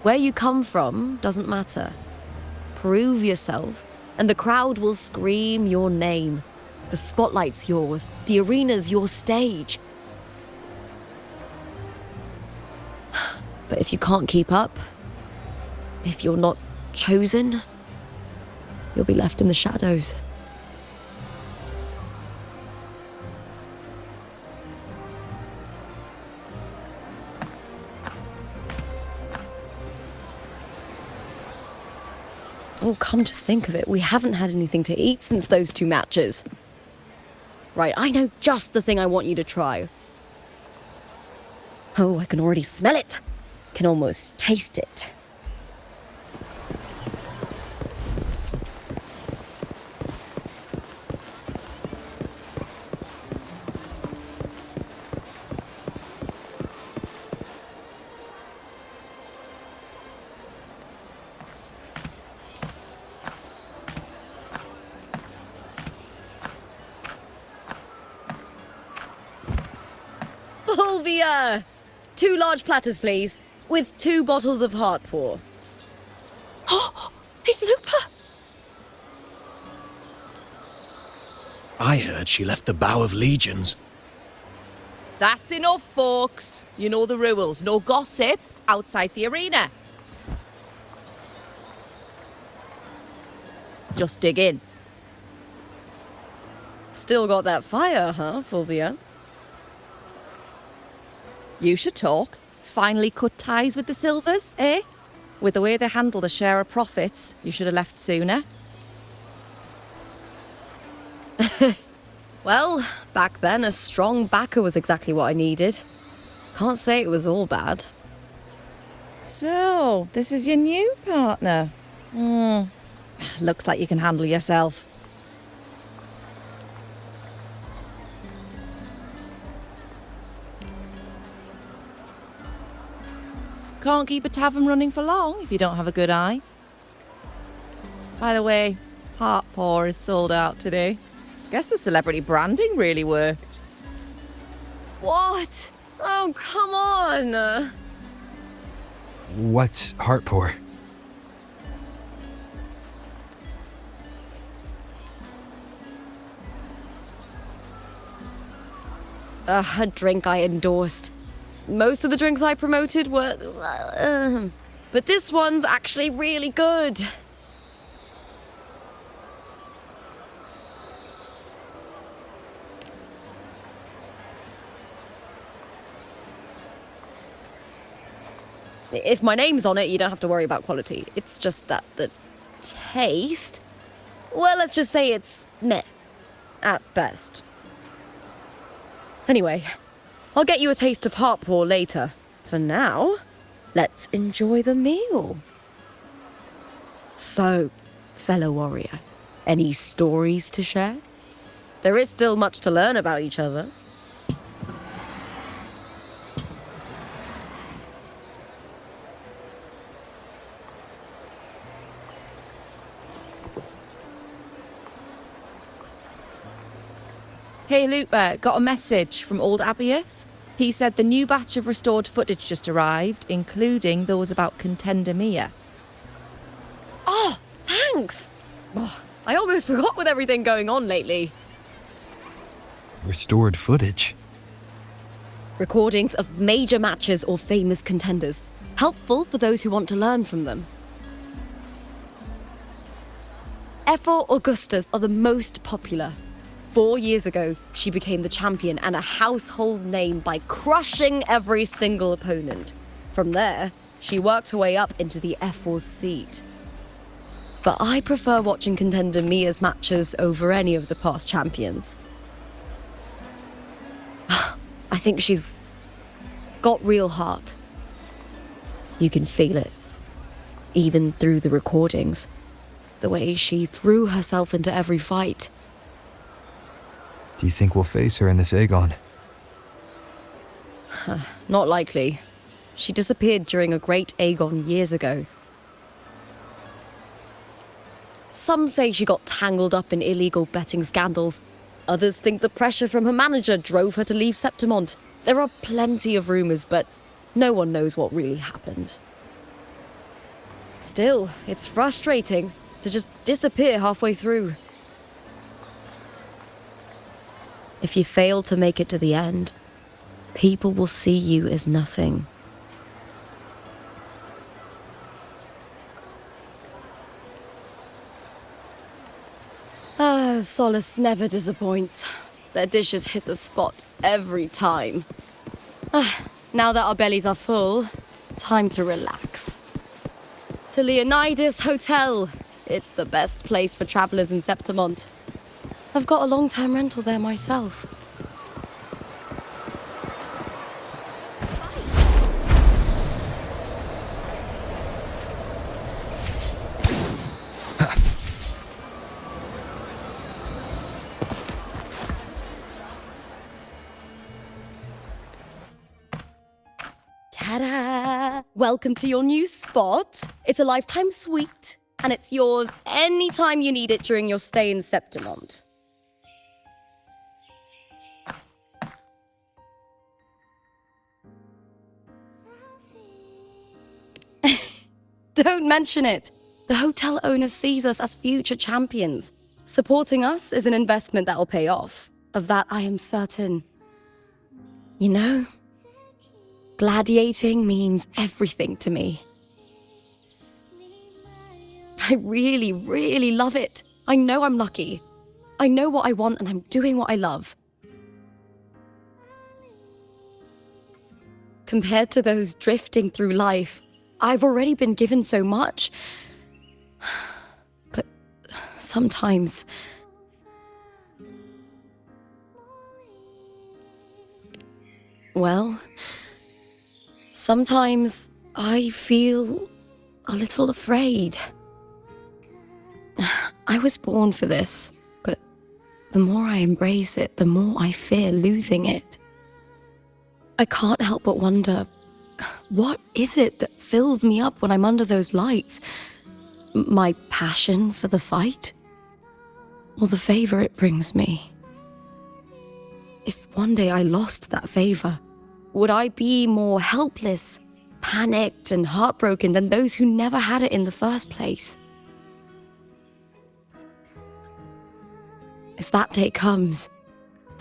Where you come from doesn't matter. Prove yourself, and the crowd will scream your name. The spotlight's yours, the arena's your stage. But if you can't keep up, if you're not chosen, you'll be left in the shadows. Oh, come to think of it, we haven't had anything to eat since those 2 matches. Right, I know just the thing I want you to try. Oh, I can already smell it. Can almost taste it. Fulvia! 2 large platters, please, with 2 bottles of Heartpour. Oh, it's Lupa! I heard she left the Bow of Legions. That's enough, folks. You know the rules. No gossip outside the arena. Just dig in. Still got that fire, huh, Fulvia? You should talk. Finally cut ties with the Silvers, eh? With the way they handle the share of profits, you should have left sooner. Well, back then, a strong backer was exactly what I needed. Can't say it was all bad. So, this is your new partner. Looks like you can handle yourself. Can't keep a tavern running for long if you don't have a good eye. By the way, Heartpour is sold out today. Guess the celebrity branding really worked. What? Oh, come on! What's Heartpour? A drink I endorsed. Most of the drinks I promoted were... but this one's actually really good. If my name's on it, you don't have to worry about quality. It's just that the taste... Well, let's just say it's meh. At best. Anyway, I'll get you a taste of Heartpour later. For now, let's enjoy the meal. So, fellow warrior, any stories to share? There is still much to learn about each other. Hey, Lupa, got a message from old Abius. He said the new batch of restored footage just arrived, including those about Contender Mia. Oh, thanks! Oh, I almost forgot with everything going on lately. Restored footage. Recordings of major matches or famous contenders. Helpful for those who want to learn from them. F4 Augustas are the most popular. 4 years ago, she became the champion and a household name by crushing every single opponent. From there, she worked her way up into the F4 seat. But I prefer watching Contender Mia's matches over any of the past champions. I think she's got real heart. You can feel it, even through the recordings. The way she threw herself into every fight. Do you think we'll face her in this Aegon? Not likely. She disappeared during a great Aegon years ago. Some say she got tangled up in illegal betting scandals. Others think the pressure from her manager drove her to leave Septimont. There are plenty of rumours, but no one knows what really happened. Still, it's frustrating to just disappear halfway through. If you fail to make it to the end, people will see you as nothing. Solace never disappoints. Their dishes hit the spot every time. Now that our bellies are full, time to relax. To Leonidas Hotel. It's the best place for travellers in Septimont. I've got a long-term rental there myself. Ta-da! Welcome to your new spot. It's a lifetime suite, and it's yours anytime you need it during your stay in Septimont. Don't mention it. The hotel owner sees us as future champions. Supporting us is an investment that will pay off. Of that, I am certain. You know, gladiating means everything to me. I really, really love it. I know I'm lucky. I know what I want and I'm doing what I love. Compared to those drifting through life, I've already been given so much. But sometimes... Well, sometimes I feel a little afraid. I was born for this, but the more I embrace it, the more I fear losing it. I can't help but wonder, what is it that fills me up when I'm under those lights? My passion for the fight? Or the favor it brings me? If one day I lost that favor, would I be more helpless, panicked, and heartbroken than those who never had it in the first place? If that day comes,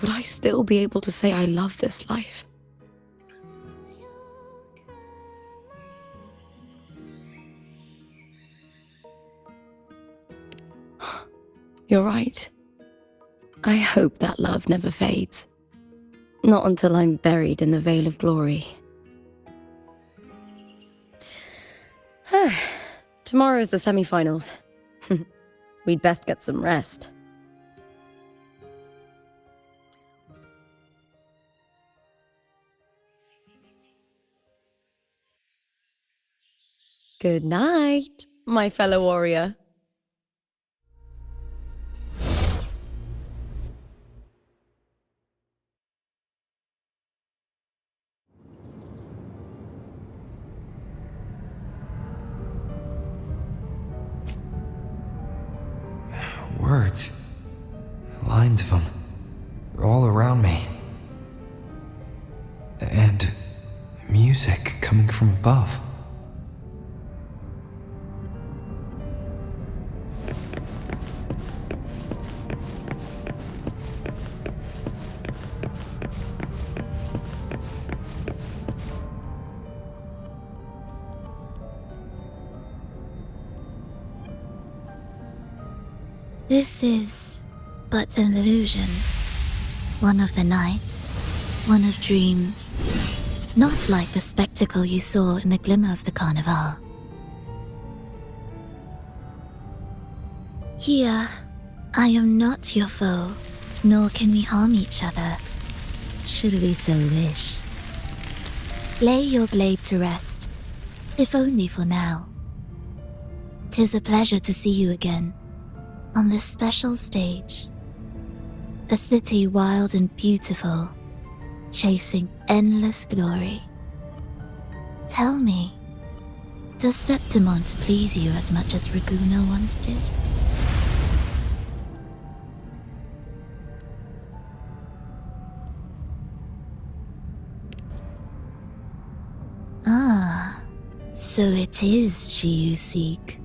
would I still be able to say I love this life? You're right. I hope that love never fades. Not until I'm buried in the veil of glory. Tomorrow's the semi-finals. We'd best get some rest. Good night, my fellow warrior. Words. Lines of them. They're all around me. And music coming from above. This is but an illusion. One of the night, one of dreams. Not like the spectacle you saw in the glimmer of the carnival. Here, I am not your foe, nor can we harm each other, should we so wish. Lay your blade to rest, if only for now. 'Tis a pleasure to see you again, on this special stage. A city wild and beautiful, chasing endless glory. Tell me, does Septimont please you as much as Raguna once did? Ah, so it is she you seek.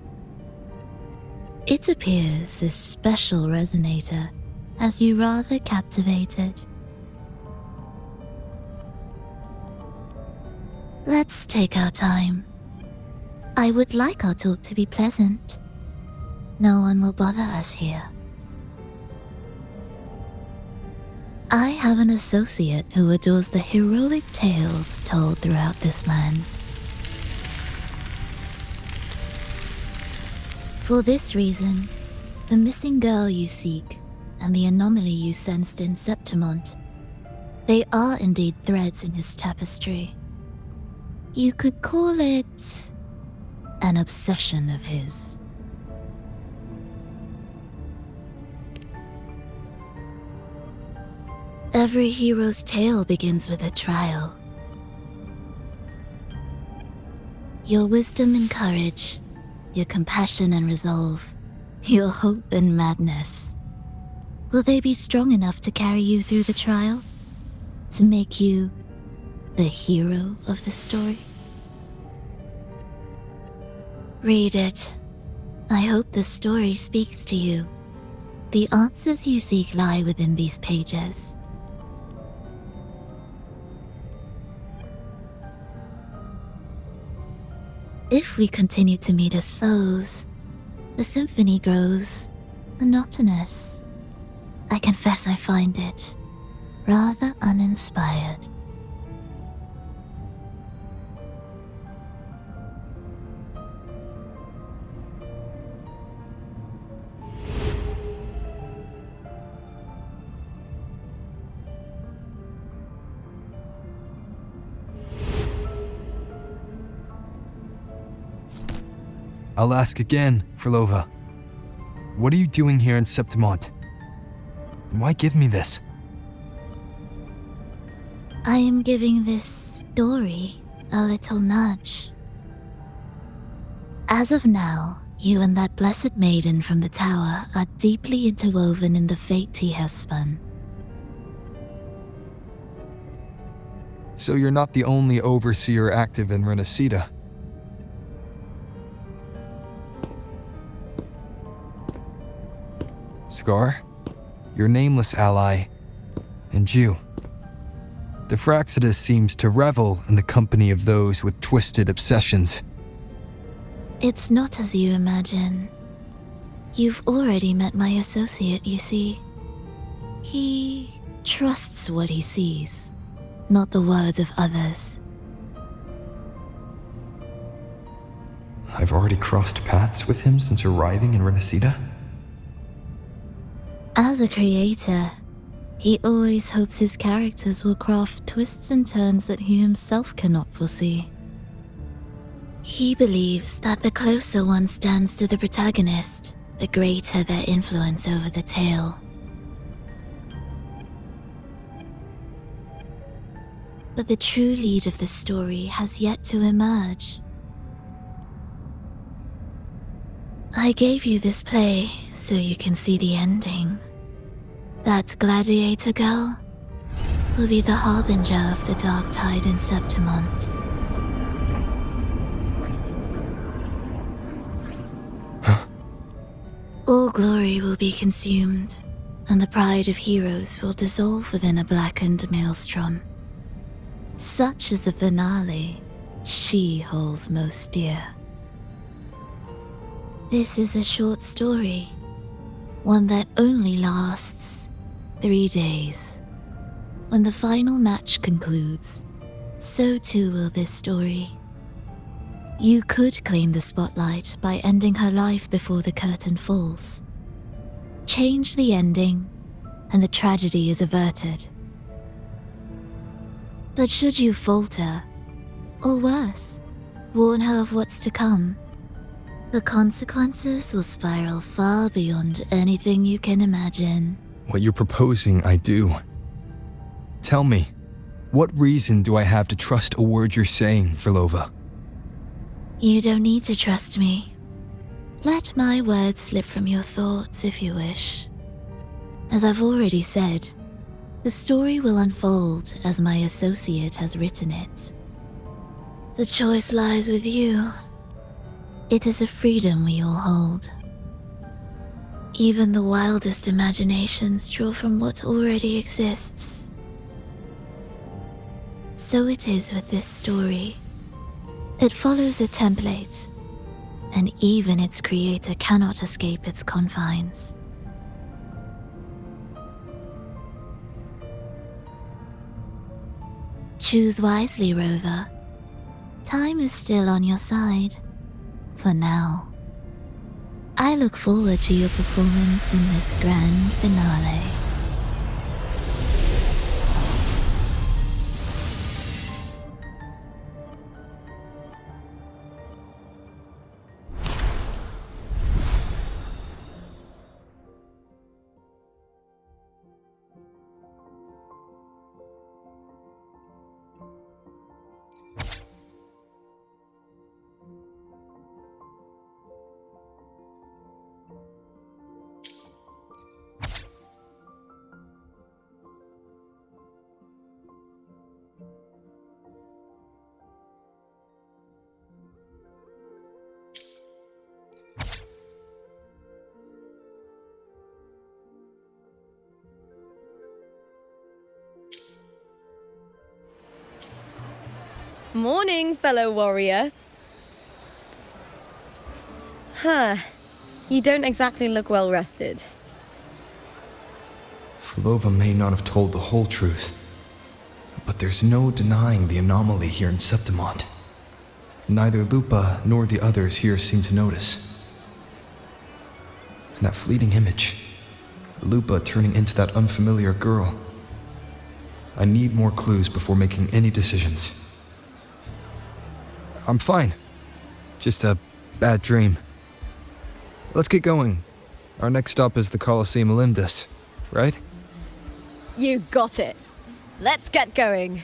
It appears this special resonator has you rather captivated. Let's take our time. I would like our talk to be pleasant. No one will bother us here. I have an associate who adores the heroic tales told throughout this land. For this reason, the missing girl you seek and the anomaly you sensed in Septimont, they are indeed threads in his tapestry. You could call it an obsession of his. Every hero's tale begins with a trial. Your wisdom and courage, your compassion and resolve, your hope and madness. Will they be strong enough to carry you through the trial? To make you the hero of the story? Read it. I hope the story speaks to you. The answers you seek lie within these pages. If we continue to meet as foes, the symphony grows monotonous. I confess I find it rather uninspired. I'll ask again, Frolova. What are you doing here in Septimont? And why give me this? I am giving this story a little nudge. As of now, you and that blessed maiden from the tower are deeply interwoven in the fate he has spun. So you're not the only overseer active in Renacita. Scar, your nameless ally, and you. The Fraxidus seems to revel in the company of those with twisted obsessions. It's not as you imagine. You've already met my associate, you see. He trusts what he sees, not the words of others. I've already crossed paths with him since arriving in Renacita. As a creator, he always hopes his characters will craft twists and turns that he himself cannot foresee. He believes that the closer one stands to the protagonist, the greater their influence over the tale. But the true lead of the story has yet to emerge. I gave you this play so you can see the ending. That gladiator girl, will be the harbinger of the dark tide in Septimont. All glory will be consumed, and the pride of heroes will dissolve within a blackened maelstrom. Such is the finale she holds most dear. This is a short story, one that only lasts 3 days. When the final match concludes, so too will this story. You could claim the spotlight by ending her life before the curtain falls. Change the ending, and the tragedy is averted. But should you falter, or worse, warn her of what's to come, the consequences will spiral far beyond anything you can imagine. What you're proposing, I do. Tell me, what reason do I have to trust a word you're saying, Vilova? You don't need to trust me. Let my words slip from your thoughts if you wish. As I've already said, the story will unfold as my associate has written it. The choice lies with you. It is a freedom we all hold. Even the wildest imaginations draw from what already exists. So it is with this story. It follows a template, and even its creator cannot escape its confines. Choose wisely, Rover. Time is still on your side, for now. I look forward to your performance in this grand finale. Morning, fellow warrior. You don't exactly look well rested. Vilova may not have told the whole truth, but there's no denying the anomaly here in Septimont. Neither Lupa nor the others here seem to notice. And that fleeting image, Lupa turning into that unfamiliar girl. I need more clues before making any decisions. I'm fine. Just a bad dream. Let's get going. Our next stop is the Colosseum Olympus, right? You got it. Let's get going.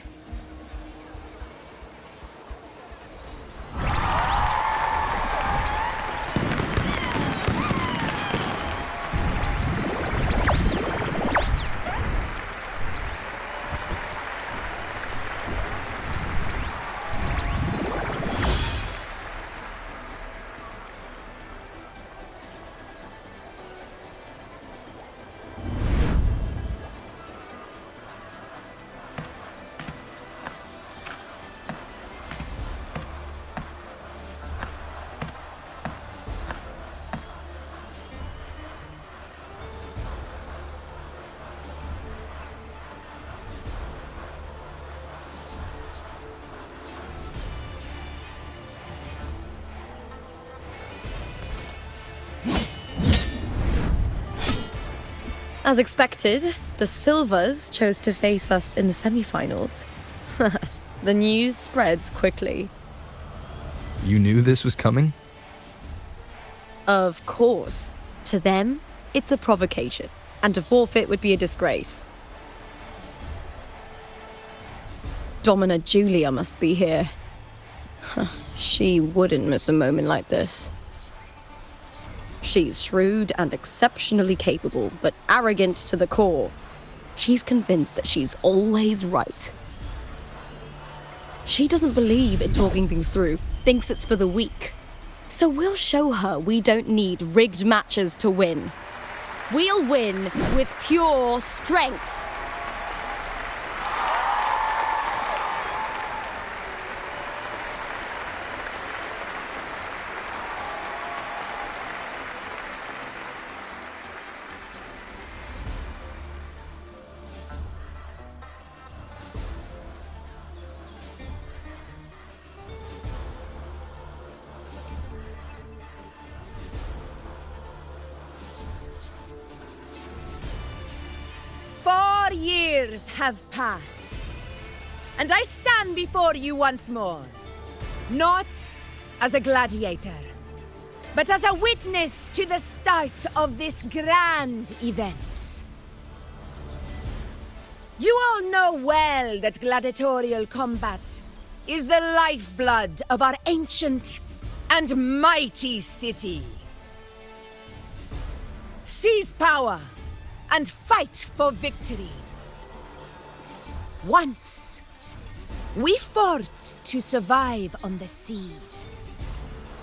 As expected, the Silvers chose to face us in the semi-finals. The news spreads quickly. You knew this was coming? Of course. To them, it's a provocation, and to forfeit would be a disgrace. Domina Julia must be here. She wouldn't miss a moment like this. She's shrewd and exceptionally capable, but arrogant to the core. She's convinced that she's always right. She doesn't believe in talking things through, thinks it's for the weak. So we'll show her we don't need rigged matches to win. We'll win with pure strength. Years have passed, and I stand before you once more, not as a gladiator, but as a witness to the start of this grand event. You all know well that gladiatorial combat is the lifeblood of our ancient and mighty city. Seize power and fight for victory. Once, we fought to survive on the seas.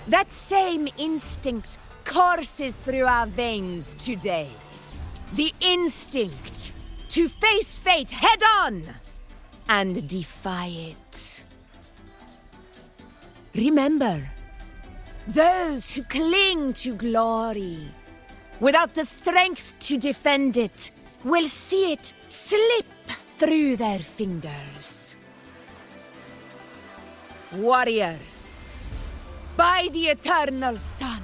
That same instinct courses through our veins today. The instinct to face fate head-on and defy it. Remember, those who cling to glory without the strength to defend it will see it slip through their fingers. Warriors, by the eternal sun,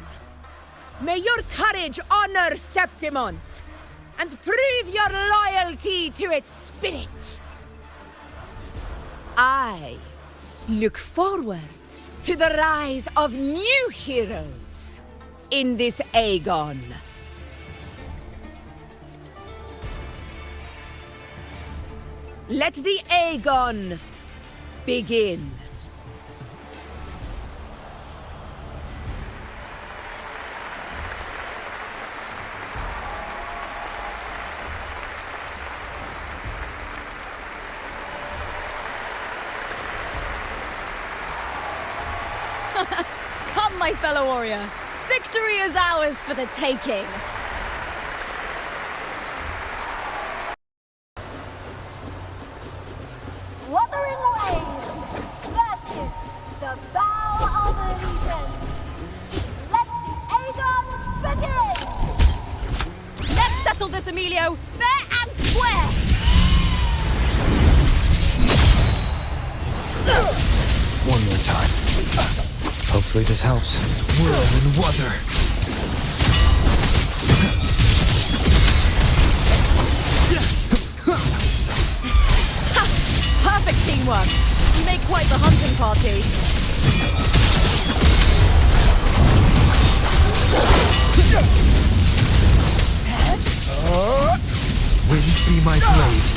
may your courage honor Septimont and prove your loyalty to its spirit. I look forward to the rise of new heroes in this Aegon. Let the Aegon begin. Come, my fellow warrior. Victory is ours for the taking. Wuthering waves versus the bow of the legion. Let the Aegon begin! Let's settle this, Emilio, fair and square! One more time. Hopefully this helps. Whirl and Wuther. Perfect teamwork. You make quite the hunting party. Wind be my blade.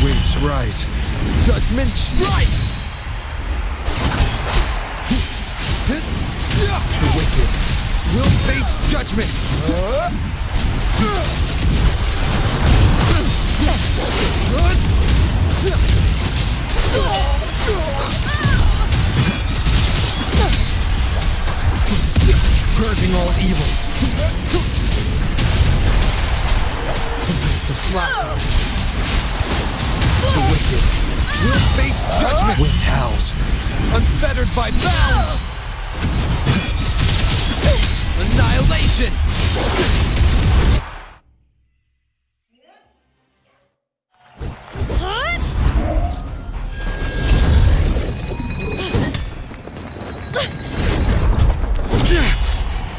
Waves rise. Judgment strikes! The wicked will face judgment! Purging all evil. Tempest of slashes. The wicked will face judgment. Wind howls, unfettered by bounds. Annihilation.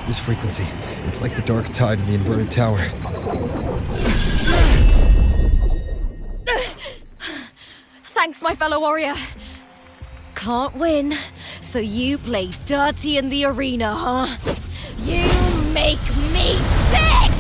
This frequency, it's like the dark tide in the inverted tower. Thanks, my fellow warrior. Can't win, so you play dirty in the arena, huh? You make me sick!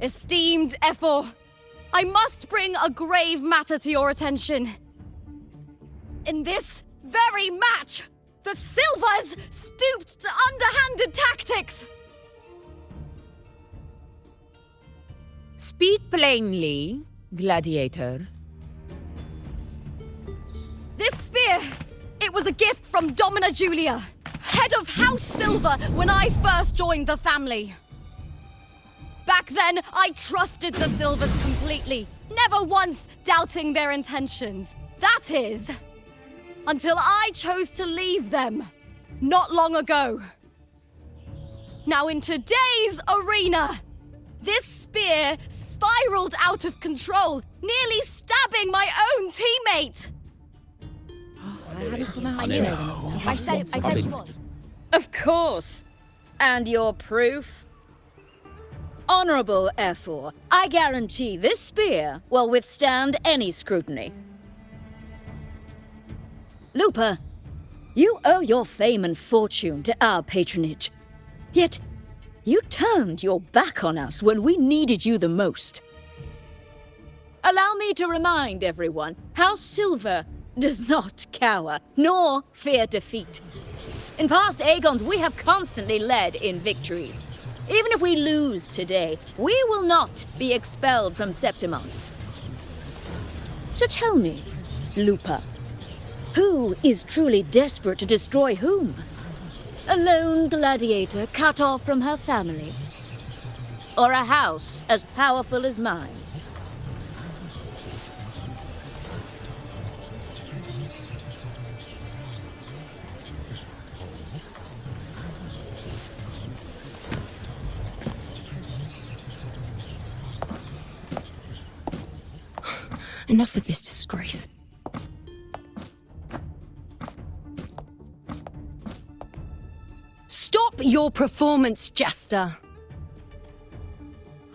Esteemed Efor, I must bring a grave matter to your attention. In this very match, the Silvers stooped to underhanded tactics. Speak plainly, gladiator. This spear, it was a gift from Domina Julia, head of House Silver when I first joined the family. Back then, I trusted the Silvers completely, never once doubting their intentions. That is, until I chose to leave them, not long ago. Now in today's arena, this spear spiraled out of control, nearly stabbing my own teammate. I said it was. Of course. And your proof? Honorable Efor, I guarantee this spear will withstand any scrutiny. Lupa, you owe your fame and fortune to our patronage. Yet, you turned your back on us when we needed you the most. Allow me to remind everyone, House Silver does not cower, nor fear defeat. In past Aegons, we have constantly led in victories. Even if we lose today, we will not be expelled from Septimont. So tell me, Lupa, who is truly desperate to destroy whom? A lone gladiator cut off from her family? Or a house as powerful as mine? Enough of this disgrace. Stop your performance, Jester.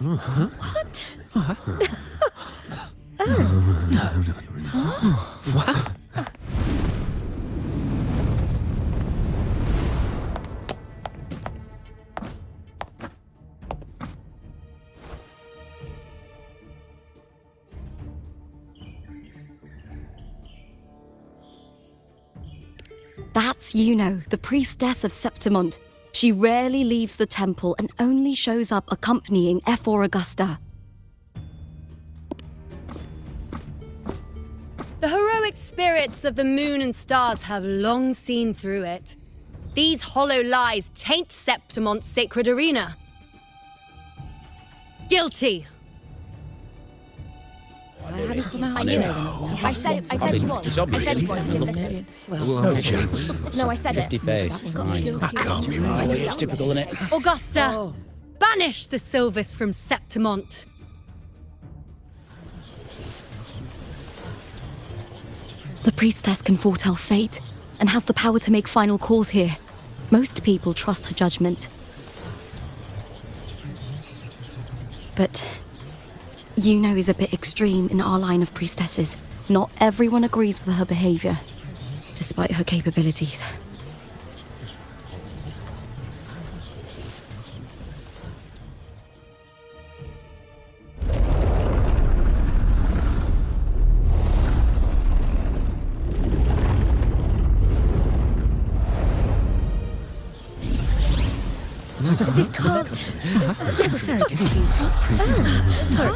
What? What? That's Yuno, the priestess of Septimont. She rarely leaves the temple and only shows up accompanying Efor Augusta. The heroic spirits of the moon and stars have long seen through it. These hollow lies taint Septimont's sacred arena. Guilty. I said it was. It's obvious. I said it was. Didn't listen. No chance. No, I said it. 50 face. That can't be right. It's typical, isn't it? Augusta, banish the Silvers from Septimont. The priestess can foretell fate and has the power to make final calls here. Most people trust her judgment. But Yuno is a bit extreme in our line of priestesses. Not everyone agrees with her behavior, despite her capabilities. This can't. This is very confusing. Sorry.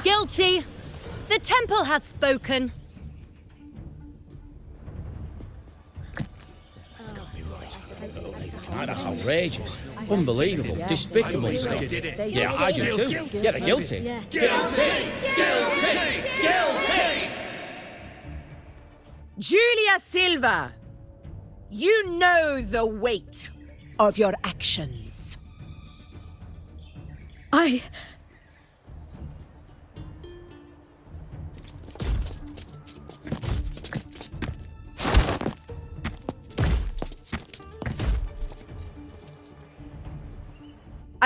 Guilty. The temple has spoken. That's outrageous. Unbelievable. Despicable stuff. Yeah, I do too. Yeah, they're guilty. Guilty! Julia Silva, you know the weight of your actions. I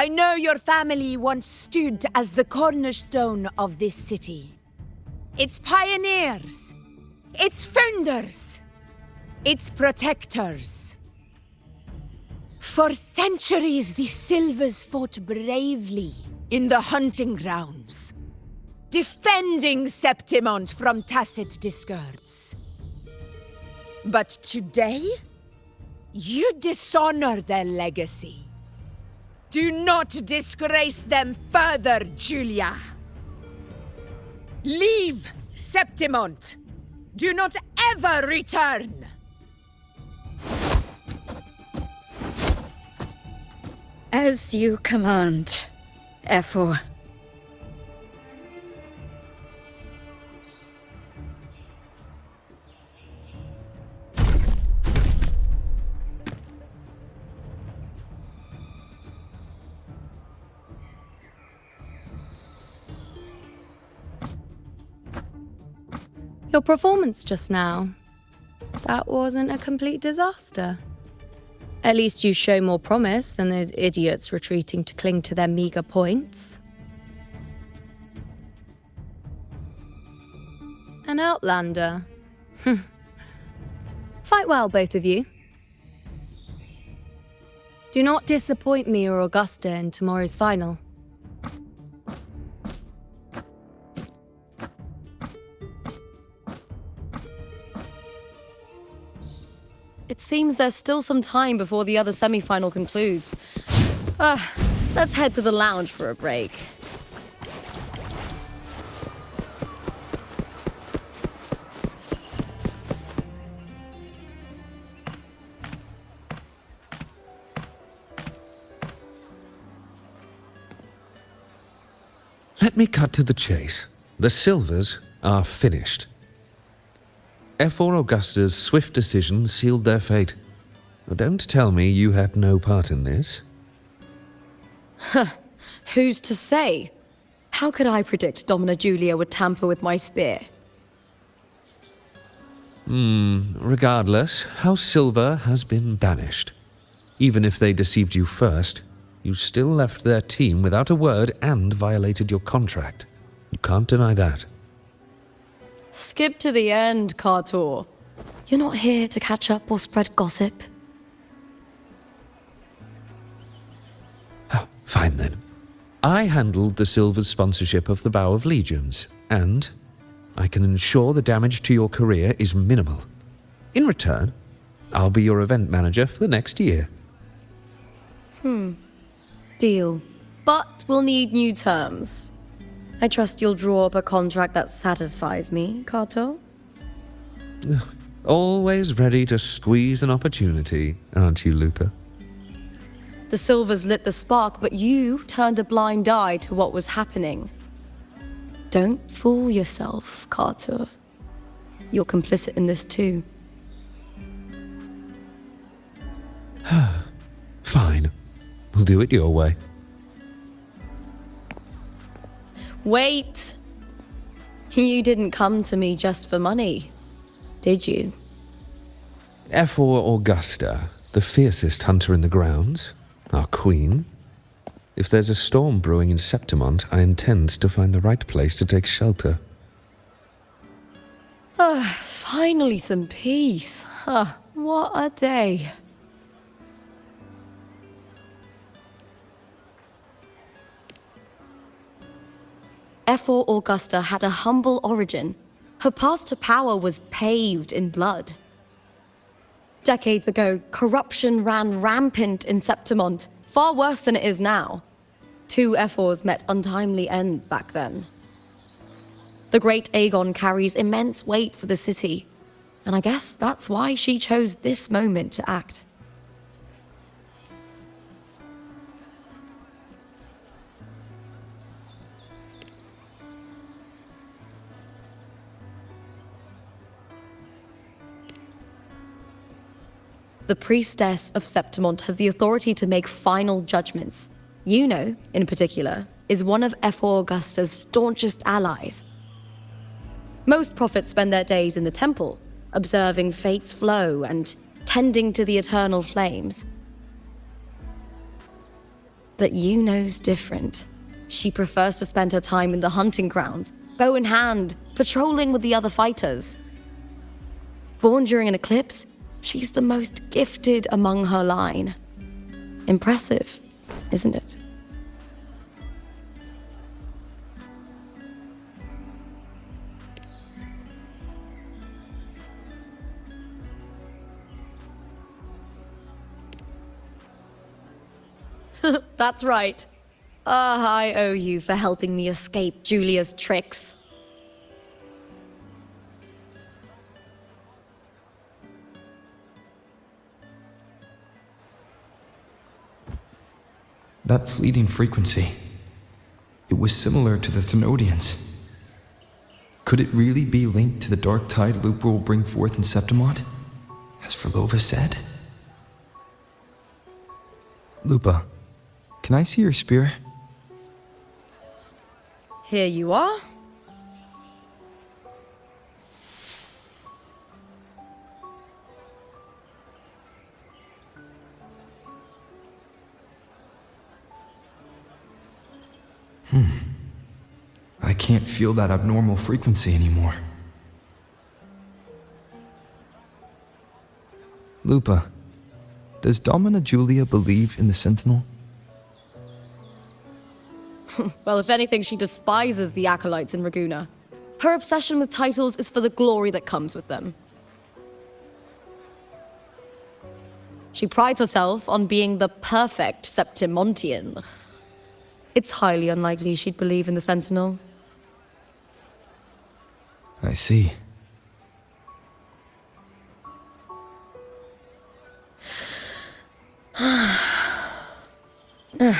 know your family once stood as the cornerstone of this city. Its pioneers, its founders, its protectors. For centuries, the Silvers fought bravely in the hunting grounds, defending Septimont from tacit discords. But today, you dishonor their legacy. Do not disgrace them further, Julia. Leave Septimont. Do not ever return. As you command, Efor. Your performance just now. That wasn't a complete disaster. At least you show more promise than those idiots retreating to cling to their meager points. An outlander. Fight well, both of you. Do not disappoint me or Augusta in tomorrow's final. It seems there's still some time before the other semi-final concludes. Let's head to the lounge for a break. Let me cut to the chase. The Silvers are finished. Efor Augusta's swift decision sealed their fate. Don't tell me you had no part in this. Who's to say? How could I predict Domina Julia would tamper with my spear? Regardless, House Silver has been banished. Even if they deceived you first, you still left their team without a word and violated your contract. You can't deny that. Skip to the end, Kartor. You're not here to catch up or spread gossip. Fine then. I handled the Silver's sponsorship of the Bow of Legions, and I can ensure the damage to your career is minimal. In return, I'll be your event manager for the next year. Deal. But we'll need new terms. I trust you'll draw up a contract that satisfies me, Kartor. Always ready to squeeze an opportunity, aren't you, Lupa? The Silvers lit the spark, but you turned a blind eye to what was happening. Don't fool yourself, Kartor. You're complicit in this too. Fine. We'll do it your way. Wait! You didn't come to me just for money, did you? Efor Augusta, the fiercest hunter in the grounds, our queen. If there's a storm brewing in Septimont, I intend to find the right place to take shelter. Finally some peace. What a day. Efor Augusta had a humble origin. Her path to power was paved in blood. Decades ago, corruption ran rampant in Septimont, far worse than it is now. Two Efors met untimely ends back then. The great Aegon carries immense weight for the city, and I guess that's why she chose this moment to act. The priestess of Septimont has the authority to make final judgments. Yuno, in particular, is one of Efor Augusta's staunchest allies. Most prophets spend their days in the temple, observing fate's flow and tending to the eternal flames. But Yuno's different. She prefers to spend her time in the hunting grounds, bow in hand, patrolling with the other fighters. Born during an eclipse, she's the most gifted among her line. Impressive, isn't it? That's right. I owe you for helping me escape Julia's tricks. That fleeting frequency, it was similar to the Thenodians. Could it really be linked to the dark tide Lupa will bring forth in Septimont, as Verlova said? Lupa, can I see your spear? Here you are. I can't feel that abnormal frequency anymore. Lupa, does Domina Julia believe in the Sentinel? Well, if anything, she despises the acolytes in Raguna. Her obsession with titles is for the glory that comes with them. She prides herself on being the perfect Septimontian. It's highly unlikely she'd believe in the Sentinel. I see.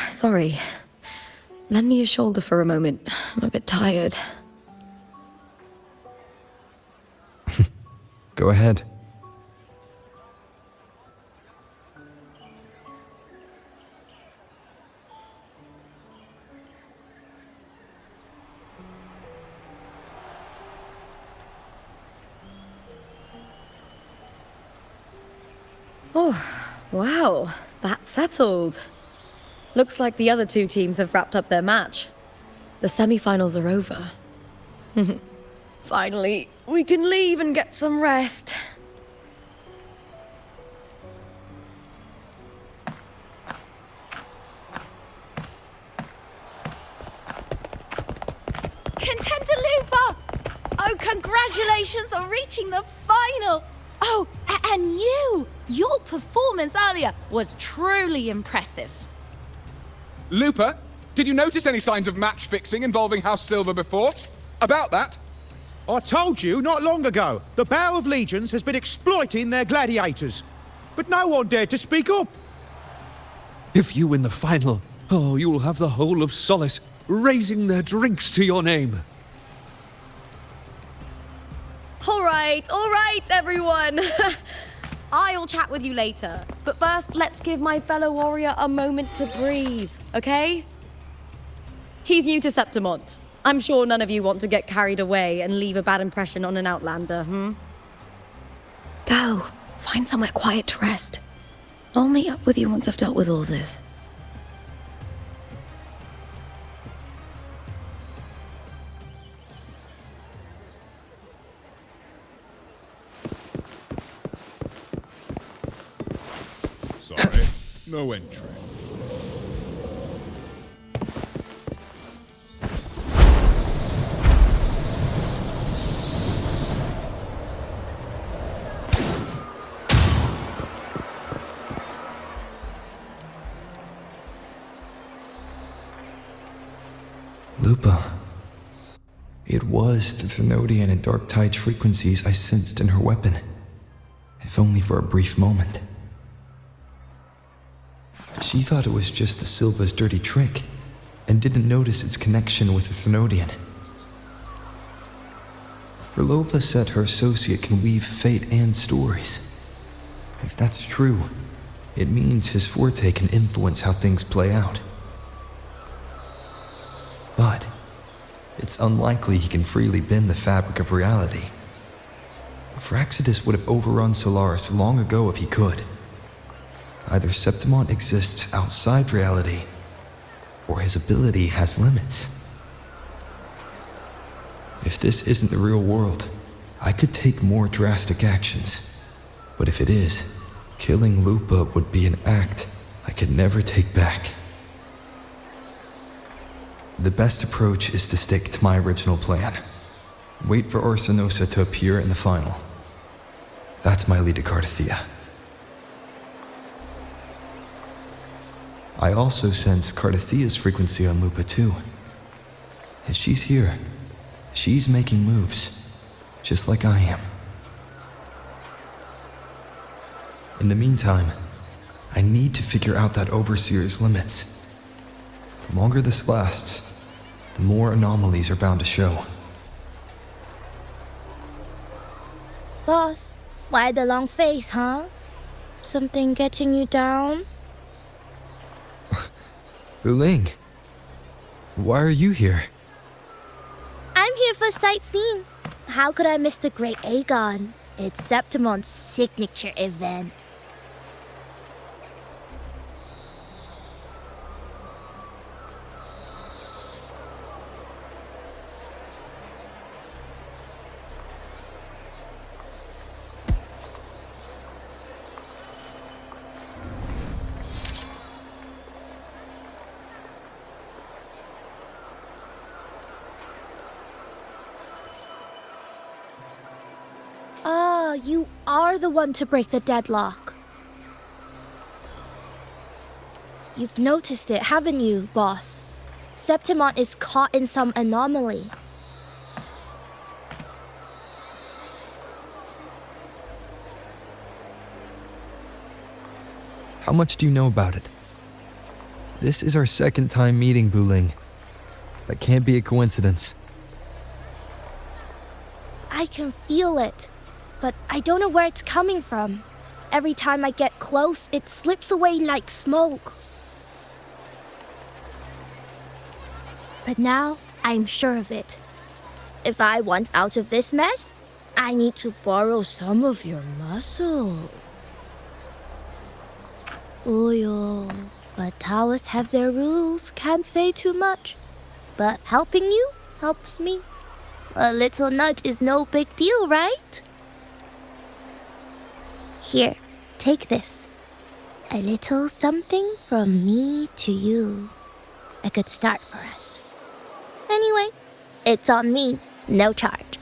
Sorry. Lend me your shoulder for a moment. I'm a bit tired. Go ahead. Oh, wow. That's settled. Looks like the other two teams have wrapped up their match. The semi-finals are over. Finally, we can leave and get some rest. Contender Lupa! Oh, congratulations on reaching the final! Oh, and you! Your performance earlier was truly impressive. Lupa, did you notice any signs of match fixing involving House Silver before? About that? I told you not long ago, the Bow of Legions has been exploiting their gladiators. But no one dared to speak up. If you win the final, oh, you'll have the whole of Solace raising their drinks to your name. All right, everyone. I'll chat with you later. But first, let's give my fellow warrior a moment to breathe, okay? He's new to Septimont. I'm sure none of you want to get carried away and leave a bad impression on an outlander, Go. Find somewhere quiet to rest. I'll meet up with you once I've dealt with all this. Sorry, no entry. Lupa. It was the Thenodian and Dark Tide frequencies I sensed in her weapon, if only for a brief moment. She thought it was just the Silva's dirty trick, and didn't notice its connection with the Thenodian. Verlova said her associate can weave fate and stories. If that's true, it means his forte can influence how things play out. But it's unlikely he can freely bend the fabric of reality. Fraxidus would have overrun Solaris long ago if he could. Either Septimont exists outside reality, or his ability has limits. If this isn't the real world, I could take more drastic actions. But if it is, killing Lupa would be an act I could never take back. The best approach is to stick to my original plan. Wait for Orsinosa to appear in the final. That's my lead to Cardathia. I also sense Cardathia's frequency on Lupa too. If she's here, she's making moves, just like I am. In the meantime, I need to figure out that Overseer's limits. The longer this lasts, the more anomalies are bound to show. Boss, why the long face, huh? Something getting you down? Wuling, why are you here? I'm here for sightseeing. How could I miss the Great Aegon? It's Septimon's signature event. You are the one to break the deadlock. You've noticed it, haven't you, boss? Septimon is caught in some anomaly. How much do you know about it? This is our second time meeting, Wuling. That can't be a coincidence. I can feel it, but I don't know where it's coming from. Every time I get close, it slips away like smoke. But now, I'm sure of it. If I want out of this mess, I need to borrow some of your muscle. Oyo, but Taoists have their rules, can't say too much. But helping you helps me. A little nudge is no big deal, right? Here, take this. A little something from me to you. A good start for us. Anyway, it's on me, no charge.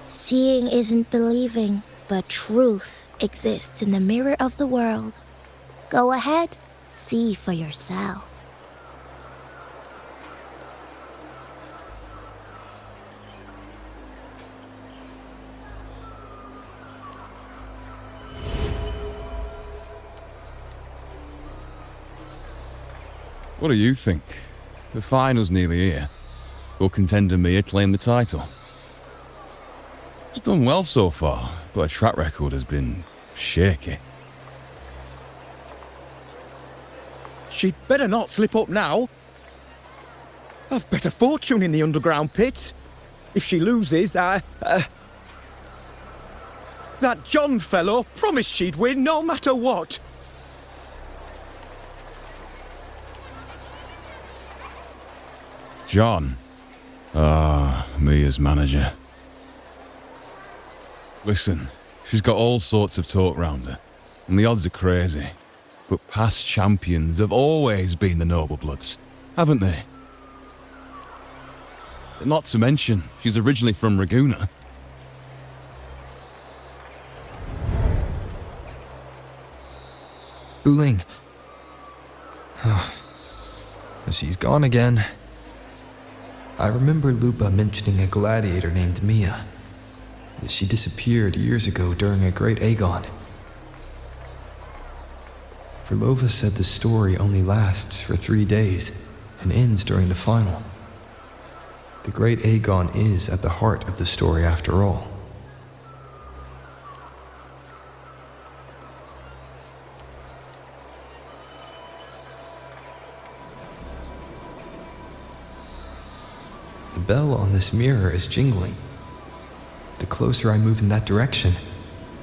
Seeing isn't believing, but truth exists in the mirror of the world. Go ahead, see for yourself. What do you think? The final's nearly here. Will contender Mia claim the title? She's done well so far, but her track record has been shaky. She'd better not slip up now. I've bet a fortune in the underground pits. If she loses, that John fellow promised she'd win no matter what. John. Mia's manager. Listen, she's got all sorts of talk round her, and the odds are crazy. But past champions have always been the noble bloods, haven't they? Not to mention, she's originally from Raguna. Wuling. Oh, she's gone again. I remember Lupa mentioning a gladiator named Mia. She disappeared years ago during a Great Aegon. Verlova said the story only lasts for 3 days and ends during the final. The Great Aegon is at the heart of the story after all. The bell on this mirror is jingling. The closer I move in that direction,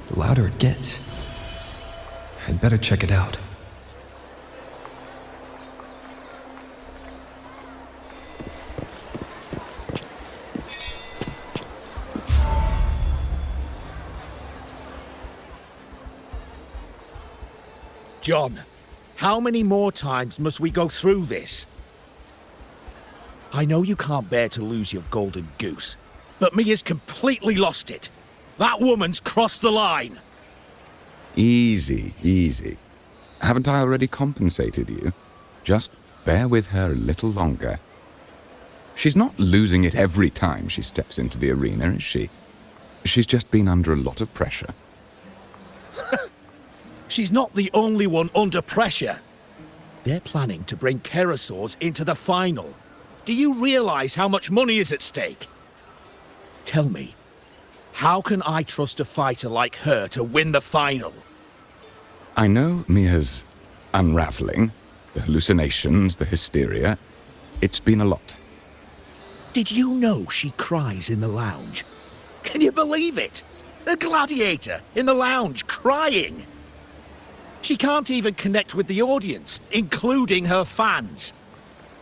the louder it gets. I'd better check it out. John, how many more times must we go through this? I know you can't bear to lose your golden goose, but Mia's completely lost it. That woman's crossed the line. Easy, easy. Haven't I already compensated you? Just bear with her a little longer. She's not losing it every time she steps into the arena, is she? She's just been under a lot of pressure. She's not the only one under pressure. They're planning to bring Kerasaurs into the final. Do you realize how much money is at stake? Tell me, how can I trust a fighter like her to win the final? I know Mia's unraveling, the hallucinations, the hysteria. It's been a lot. Did you know she cries in the lounge? Can you believe it? A gladiator in the lounge crying. She can't even connect with the audience, including her fans.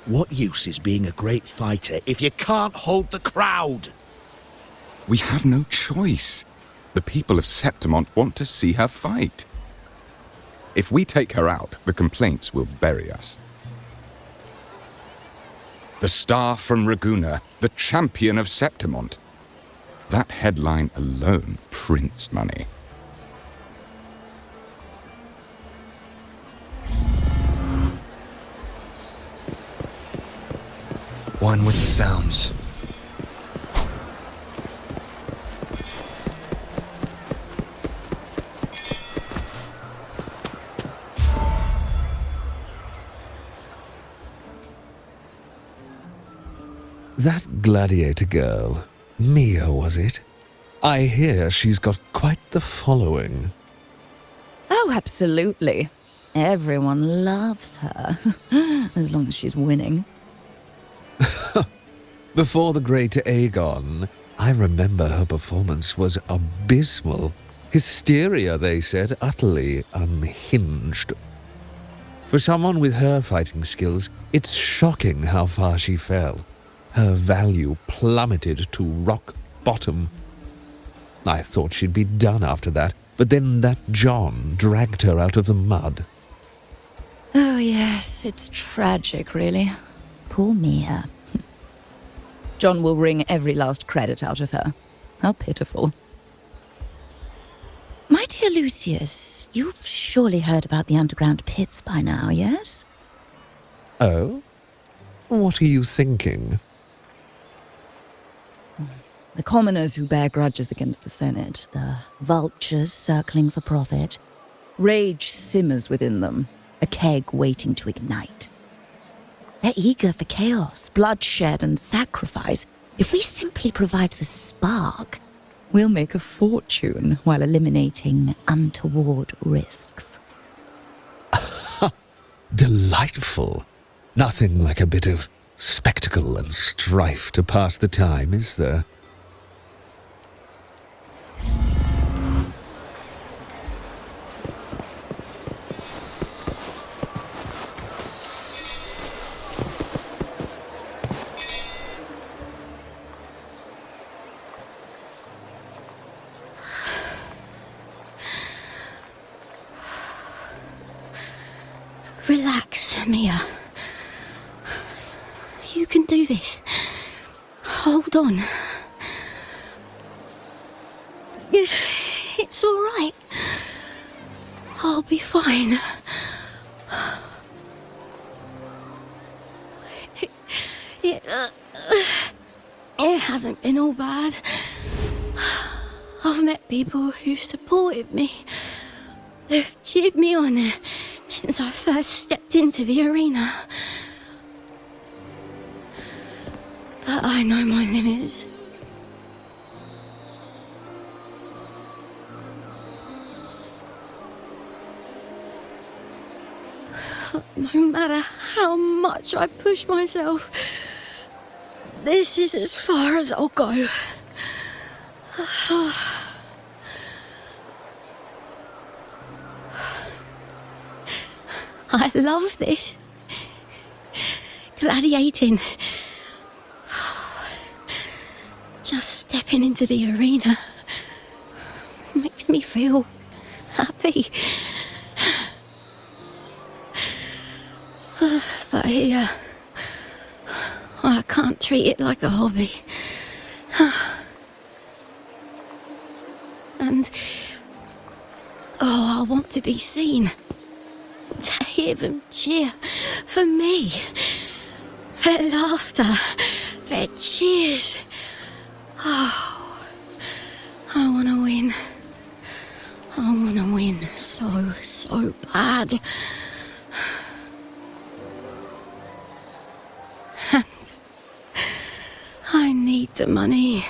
What use is being a great fighter if you can't hold the crowd? We have no choice. The people of Septimont want to see her fight. If we take her out, the complaints will bury us. The star from Raguna, the champion of Septimont. That headline alone prints money. One with the sounds. That gladiator girl, Mia, was it? I hear she's got quite the following. Oh, absolutely. Everyone loves her, as long as she's winning. Before the great Aegon, I remember her performance was abysmal. Hysteria, they said, utterly unhinged. For someone with her fighting skills, it's shocking how far she fell. Her value plummeted to rock bottom. I thought she'd be done after that, but then that John dragged her out of the mud. Oh, yes, it's tragic, really. Poor Mia. John will wring every last credit out of her. How pitiful. My dear Lucius, you've surely heard about the underground pits by now, yes? Oh? What are you thinking? The commoners who bear grudges against the Senate, the vultures circling for profit. Rage simmers within them, a keg waiting to ignite. They're eager for chaos, bloodshed, and sacrifice. If we simply provide the spark, we'll make a fortune while eliminating untoward risks. Delightful. Nothing like a bit of spectacle and strife to pass the time, is there? Relax, Mia. You can do this. Hold on. It's all right. I'll be fine. It hasn't been all bad. I've met people who've supported me. They've cheered me on since I first stepped into the arena. But I know my limits. No matter how much I push myself, this is as far as I'll go. I love this. Gladiating. Just stepping into the arena makes me feel happy. But here, I can't treat it like a hobby. And, I want to be seen. To hear them cheer for me. Their laughter, their cheers. Oh, I want to win. I want to win so bad. And I need the money.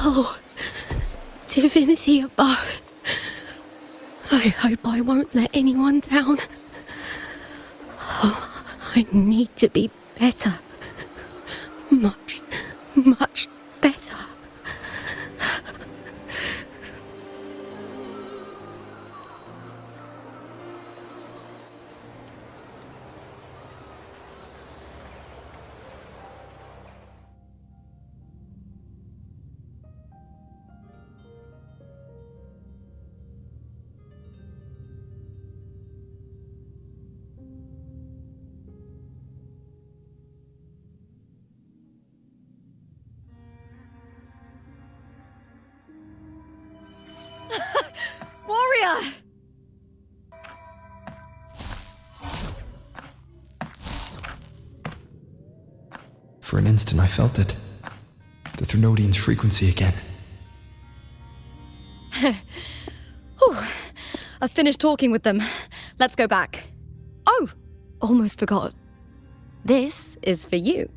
Oh, divinity above. I hope I won't let anyone down. Oh, I need to be better. Much better. Warrior! For an instant, I felt it. The Thrunodian's frequency again. Whew. I've finished talking with them. Let's go back. Oh, almost forgot. This is for you.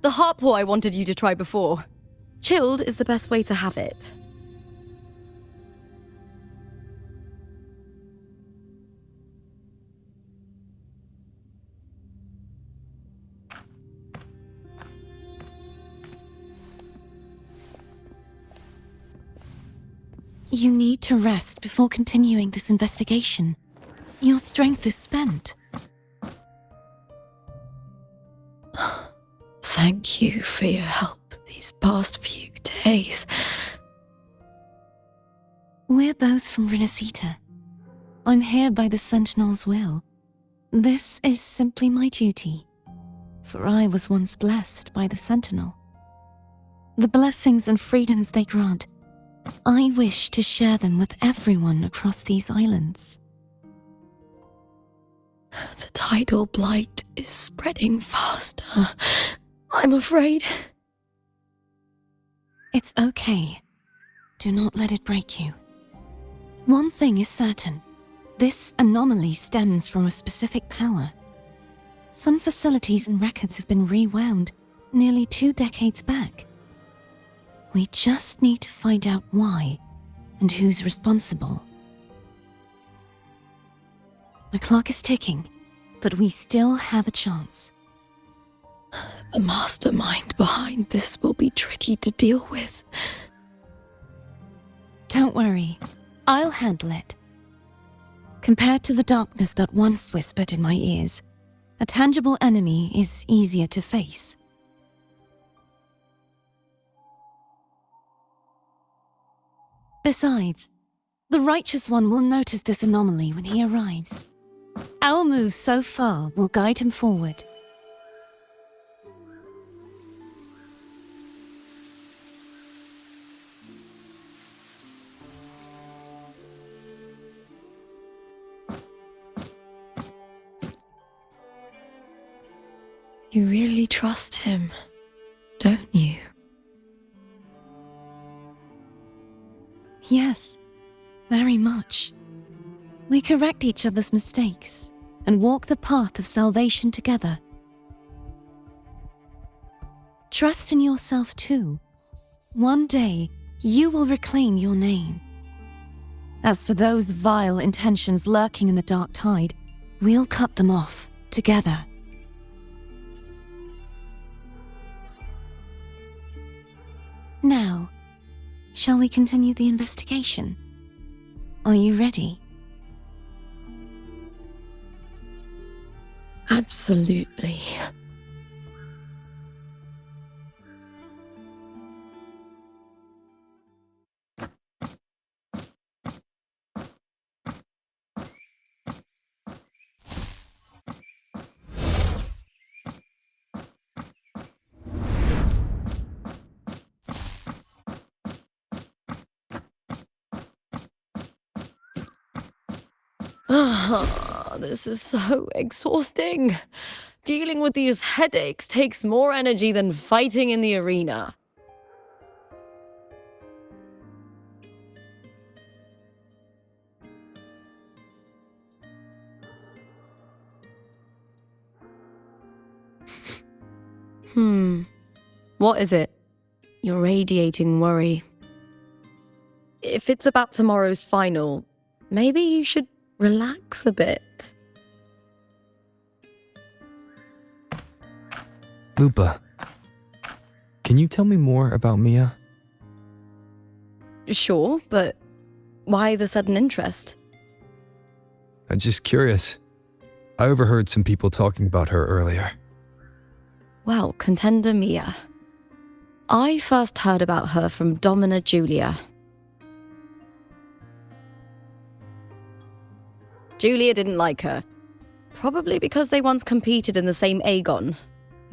The harpor I wanted you to try before. Chilled is the best way to have it. You need to rest before continuing this investigation. Your strength is spent. Thank you for your help these past few days. We're both from Renacita. I'm here by the Sentinel's will. This is simply my duty, for I was once blessed by the Sentinel. The blessings and freedoms they grant, I wish to share them with everyone across these islands. The tidal blight is spreading faster. I'm afraid. It's okay. Do not let it break you. One thing is certain. This anomaly stems from a specific power. Some facilities and records have been rewound nearly 2 decades back. We just need to find out why and who's responsible. The clock is ticking, but we still have a chance. The mastermind behind this will be tricky to deal with. Don't worry, I'll handle it. Compared to the darkness that once whispered in my ears, a tangible enemy is easier to face. Besides, the Righteous One will notice this anomaly when he arrives. Our moves so far will guide him forward. You really trust him, don't you? Yes, very much. We correct each other's mistakes and walk the path of salvation together. Trust in yourself too. One day, you will reclaim your name. As for those vile intentions lurking in the dark tide, we'll cut them off together. Now, Shall we continue the investigation? Are you ready? Absolutely. This is so exhausting. Dealing with these headaches takes more energy than fighting in the arena. What is it? You're radiating worry. If it's about tomorrow's final, maybe you should relax a bit. Lupa, can you tell me more about Mia? Sure, but why the sudden interest? I'm just curious. I overheard some people talking about her earlier. Well, contender Mia. I first heard about her from Domina Julia. Julia didn't like her. Probably because they once competed in the same Aegon.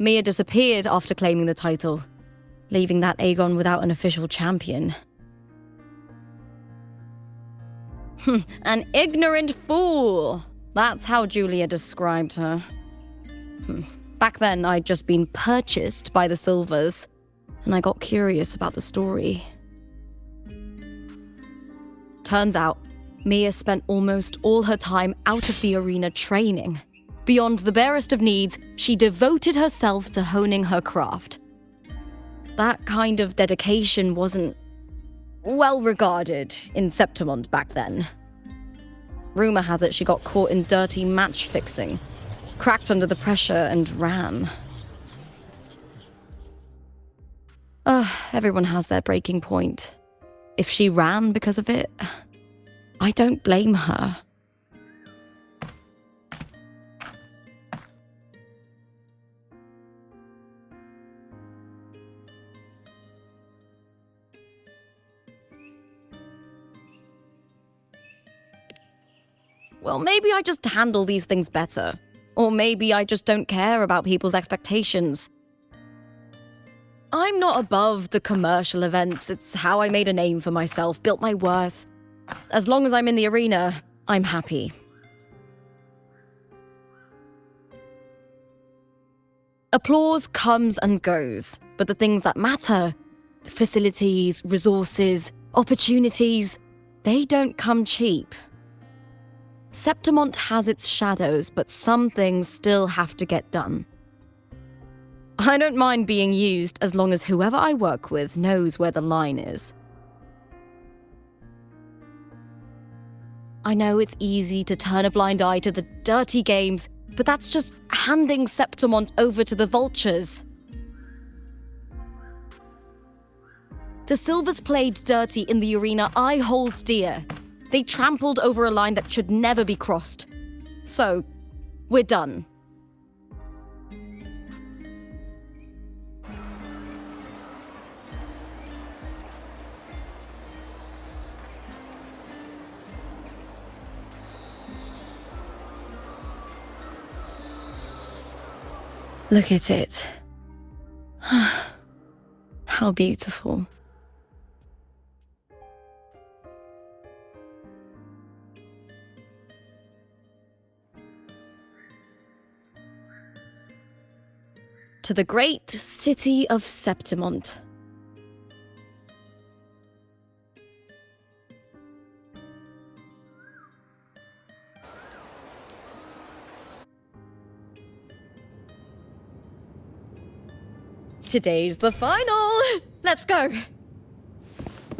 Mia disappeared after claiming the title, leaving that Aegon without an official champion. An ignorant fool! That's how Julia described her. Back then, I'd just been purchased by the Silvers, and I got curious about the story. Turns out, Mia spent almost all her time out of the arena training. Beyond the barest of needs, she devoted herself to honing her craft. That kind of dedication wasn't well regarded in Septimond back then. Rumor has it she got caught in dirty match fixing, cracked under the pressure and ran. Everyone has their breaking point. If she ran because of it, I don't blame her. Well, maybe I just handle these things better. Or maybe I just don't care about people's expectations. I'm not above the commercial events. It's how I made a name for myself, built my worth. As long as I'm in the arena, I'm happy. Applause comes and goes, but the things that matter, facilities, resources, opportunities, they don't come cheap. Septimont has its shadows, but some things still have to get done. I don't mind being used as long as whoever I work with knows where the line is. I know it's easy to turn a blind eye to the dirty games, but that's just handing Septimont over to the vultures. The Silvers played dirty in the arena I hold dear. They trampled over a line that should never be crossed. So, we're done. Look at it. How beautiful. To the great city of Septimont. Today's the final! Let's go!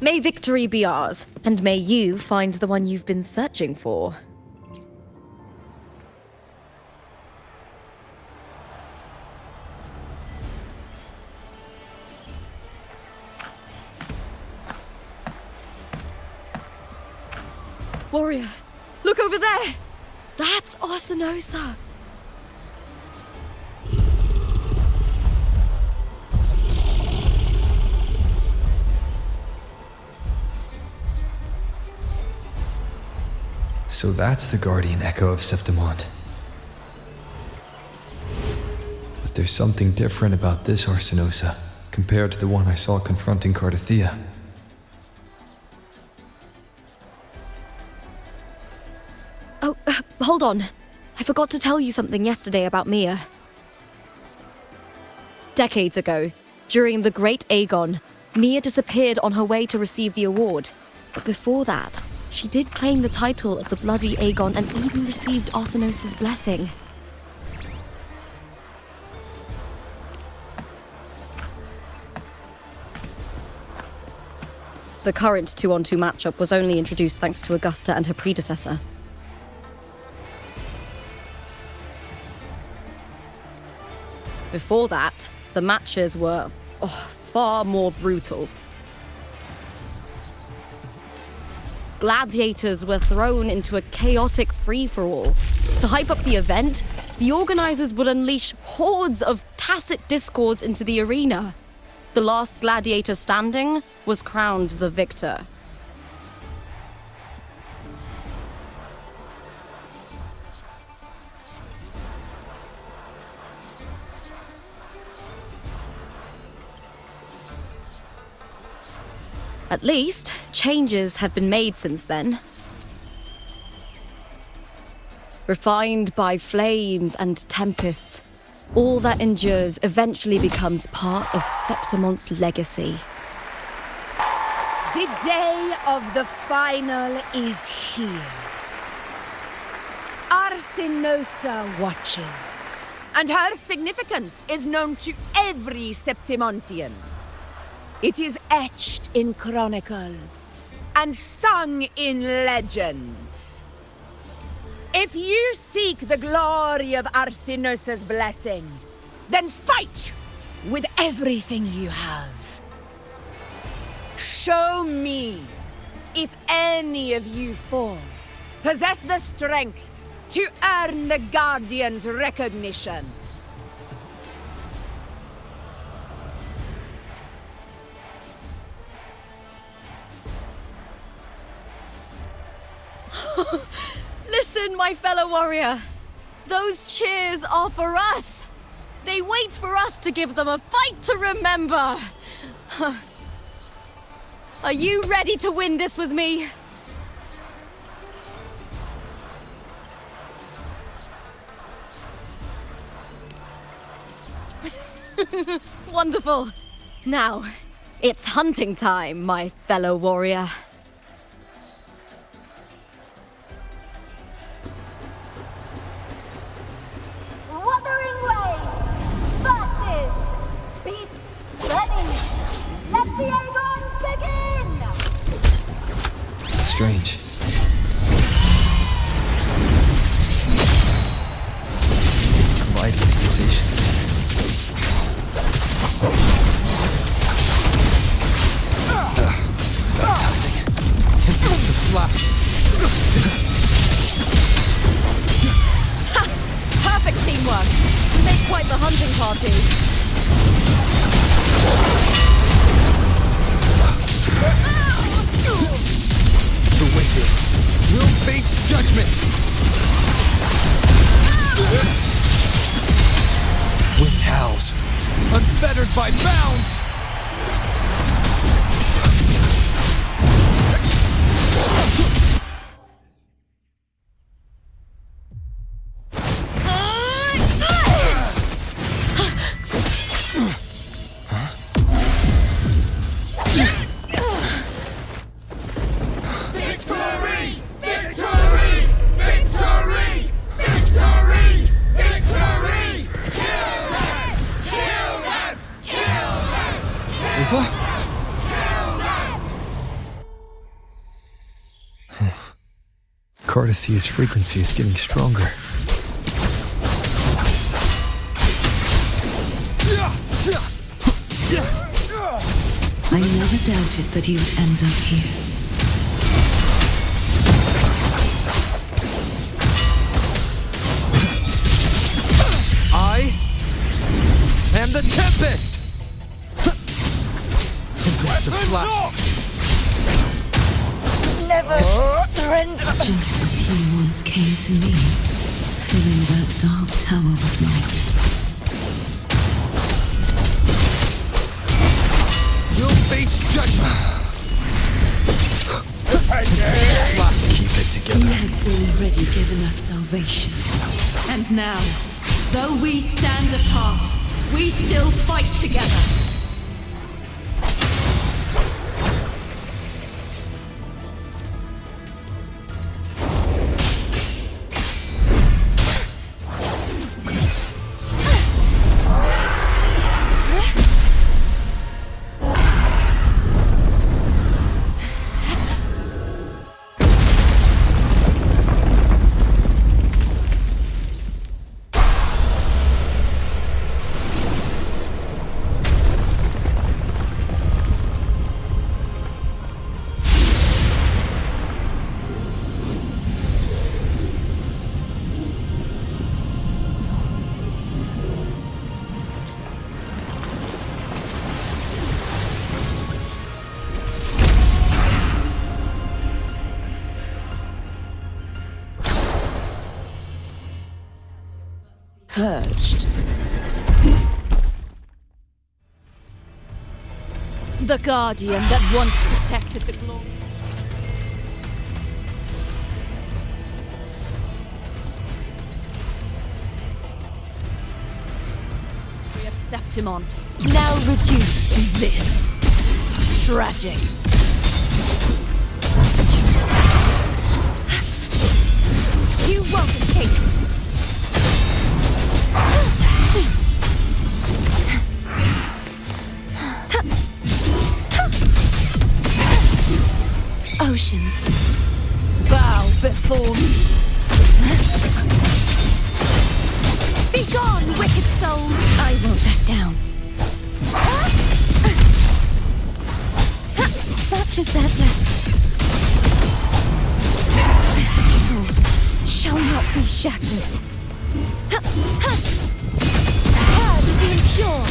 May victory be ours, and may you find the one you've been searching for. Warrior, look over there! That's Arsinosa! So that's the guardian echo of Septimont. But there's something different about this Arsinosa compared to the one I saw confronting Cardathia. Oh, hold on. I forgot to tell you something yesterday about Mia. Decades ago, during the Great Aegon, Mia disappeared on her way to receive the award. But before that, she did claim the title of the Bloody Aegon and even received Arsinosa's blessing. The current 2-on-2 matchup was only introduced thanks to Augusta and her predecessor. Before that, the matches were far more brutal. Gladiators were thrown into a chaotic free-for-all. To hype up the event, the organizers would unleash hordes of tacit discords into the arena. The last gladiator standing was crowned the victor. At least, changes have been made since then. Refined by flames and tempests, all that endures eventually becomes part of Septimont's legacy. The day of the final is here. Arsinosa watches, and her significance is known to every Septimontian. It is etched in chronicles and sung in legends. If you seek the glory of Arsinosa's blessing, then fight with everything you have. Show me if any of you four possess the strength to earn the Guardian's recognition. Listen, my fellow warrior. Those cheers are for us. They wait for us to give them a fight to remember. Are you ready to win this with me? Wonderful. Now, it's hunting time, my fellow warrior. Wuthering Waves versus Beast Ready. Let the Aegon begin! Strange. Colliding sensation. That timing. Tempest of slashes. Perfect teamwork. We make quite the hunting party. The wicked will face judgment. Wind howls, unfettered by bounds. Cardathia's frequency is getting stronger. I never doubted that you would end up here. the Tempest! Tempest of slashes. Never surrender. Just as he once came to me, filling that dark tower with light. You'll face judgment. Keep it together. He has already given us salvation. And now, though we stand apart, we still fight together. Purged. The guardian that once protected the glory. Of Septimont, now reduced to this. Tragic. You won't escape. Oceans, bow before me. Be gone, wicked souls! I won't back down. Such is their blessing. This sword shall not be shattered. Purge the impure.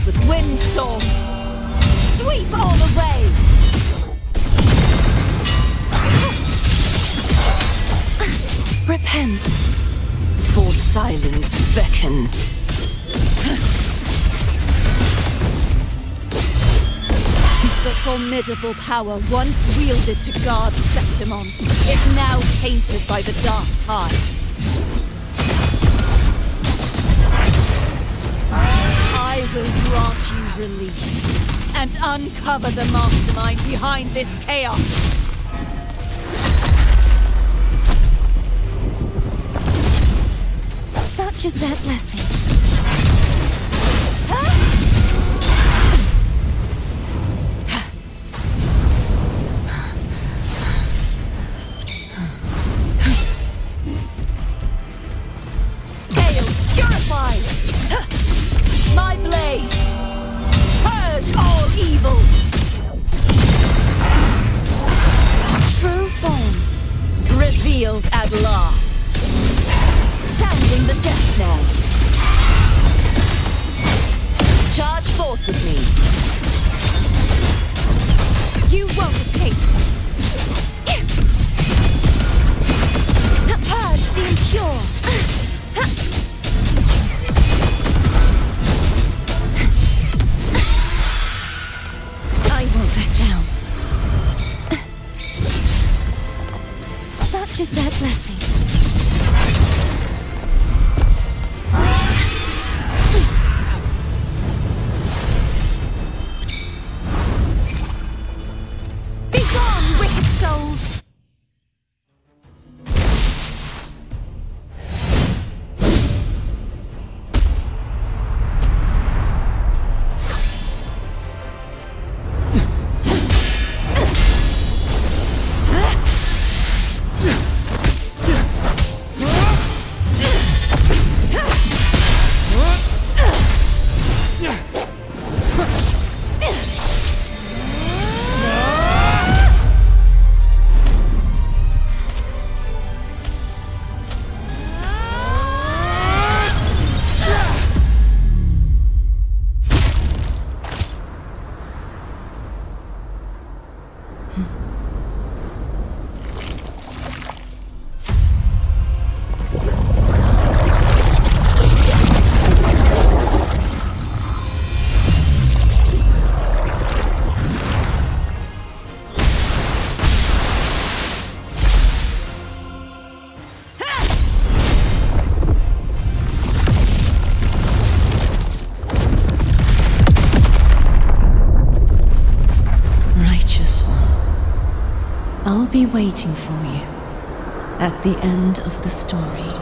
With windstorm, sweep all away. Repent, for silence beckons. The formidable power once wielded to guard Septimont is now tainted by the dark tide. I will grant you release and uncover the mastermind behind this chaos. Such is their blessing. Gales purified! My blade! Purge all evil! True form, revealed at last. Sounding the death knell. Charge forth with me. You won't escape. Purge the impure. I won't back down. Such is their blessing. be waiting for you at the end of the story.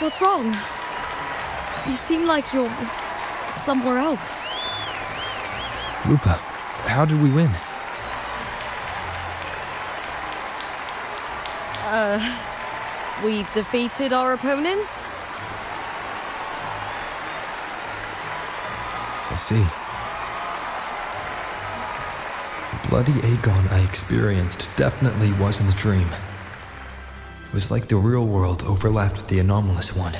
What's wrong? You seem like you're somewhere else. Lupa, how did we win? We defeated our opponents? I see. The bloody Aegon I experienced definitely wasn't a dream. It was like the real world overlapped with the anomalous one.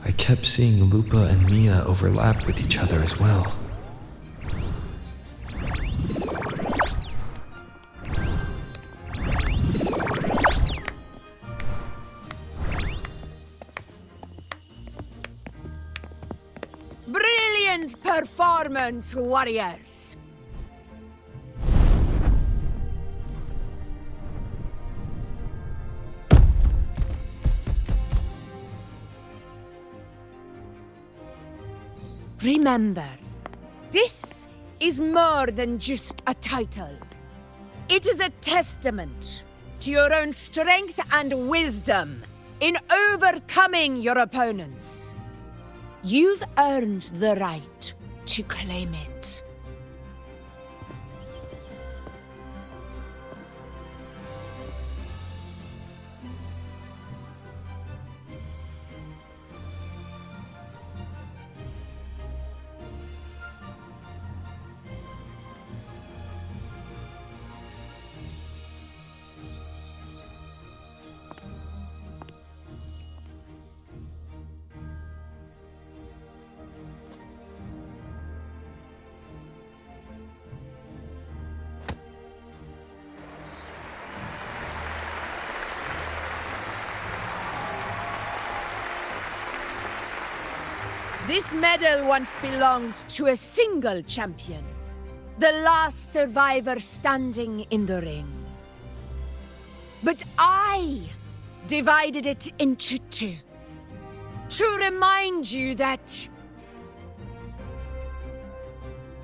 I kept seeing Lupa and Mia overlap with each other as well. Brilliant performance, warriors! Remember, this is more than just a title. It is a testament to your own strength and wisdom in overcoming your opponents. You've earned the right to claim it. This medal once belonged to a single champion, the last survivor standing in the ring. But I divided it into two, to remind you that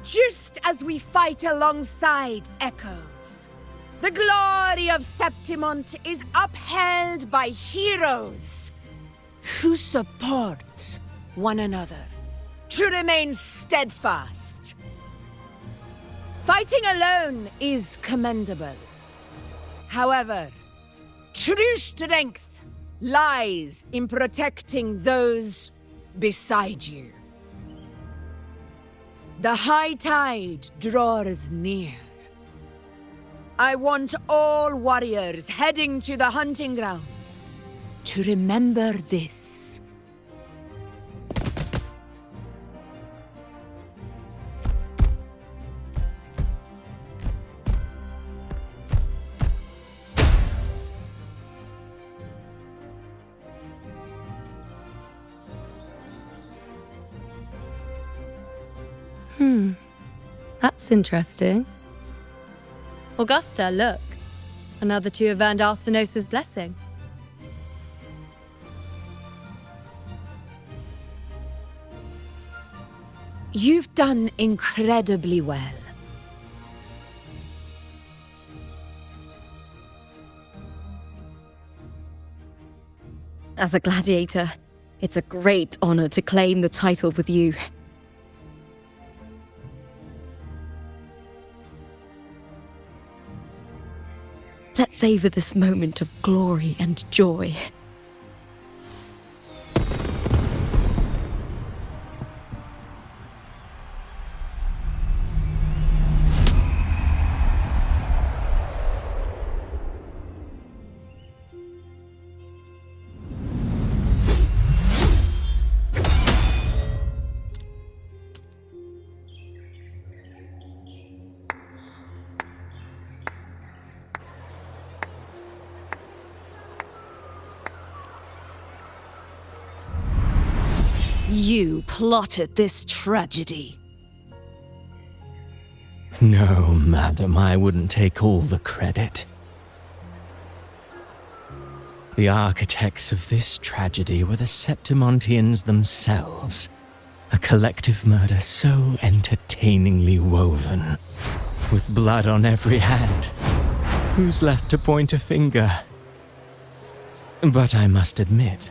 just as we fight alongside echoes, the glory of Septimont is upheld by heroes who support one another, to remain steadfast. Fighting alone is commendable. However, true strength lies in protecting those beside you. The high tide draws near. I want all warriors heading to the hunting grounds to remember this. That's interesting. Augusta, look. Another two have earned Arsenos's blessing. You've done incredibly well. As a gladiator, it's a great honor to claim the title with you. Let's savor this moment of glory and joy. You plotted this tragedy. No, madam, I wouldn't take all the credit. The architects of this tragedy were the Septimontians themselves. A collective murder so entertainingly woven, with blood on every hand. Who's left to point a finger? But I must admit,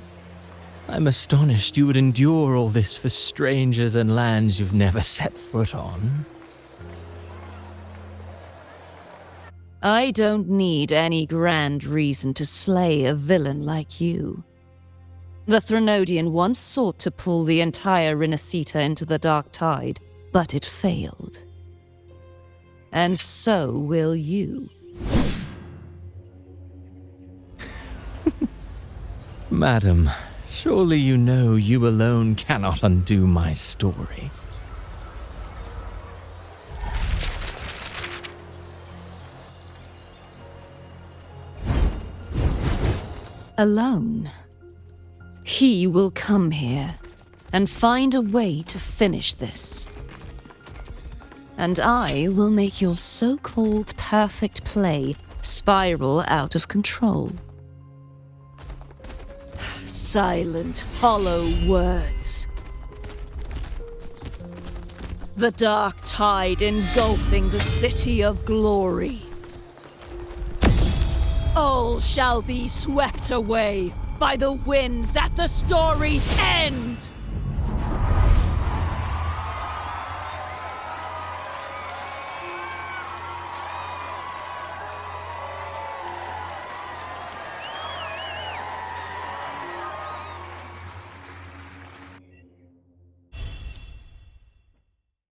I'm astonished you would endure all this for strangers and lands you've never set foot on. I don't need any grand reason to slay a villain like you. The Threnodian once sought to pull the entire Rinascita into the Dark Tide, but it failed. And so will you. Madam, surely you know you alone cannot undo my story. Alone. He will come here and find a way to finish this. And I will make your so-called perfect play spiral out of control. Silent, hollow words. The dark tide engulfing the city of glory. All shall be swept away by the winds at the story's end!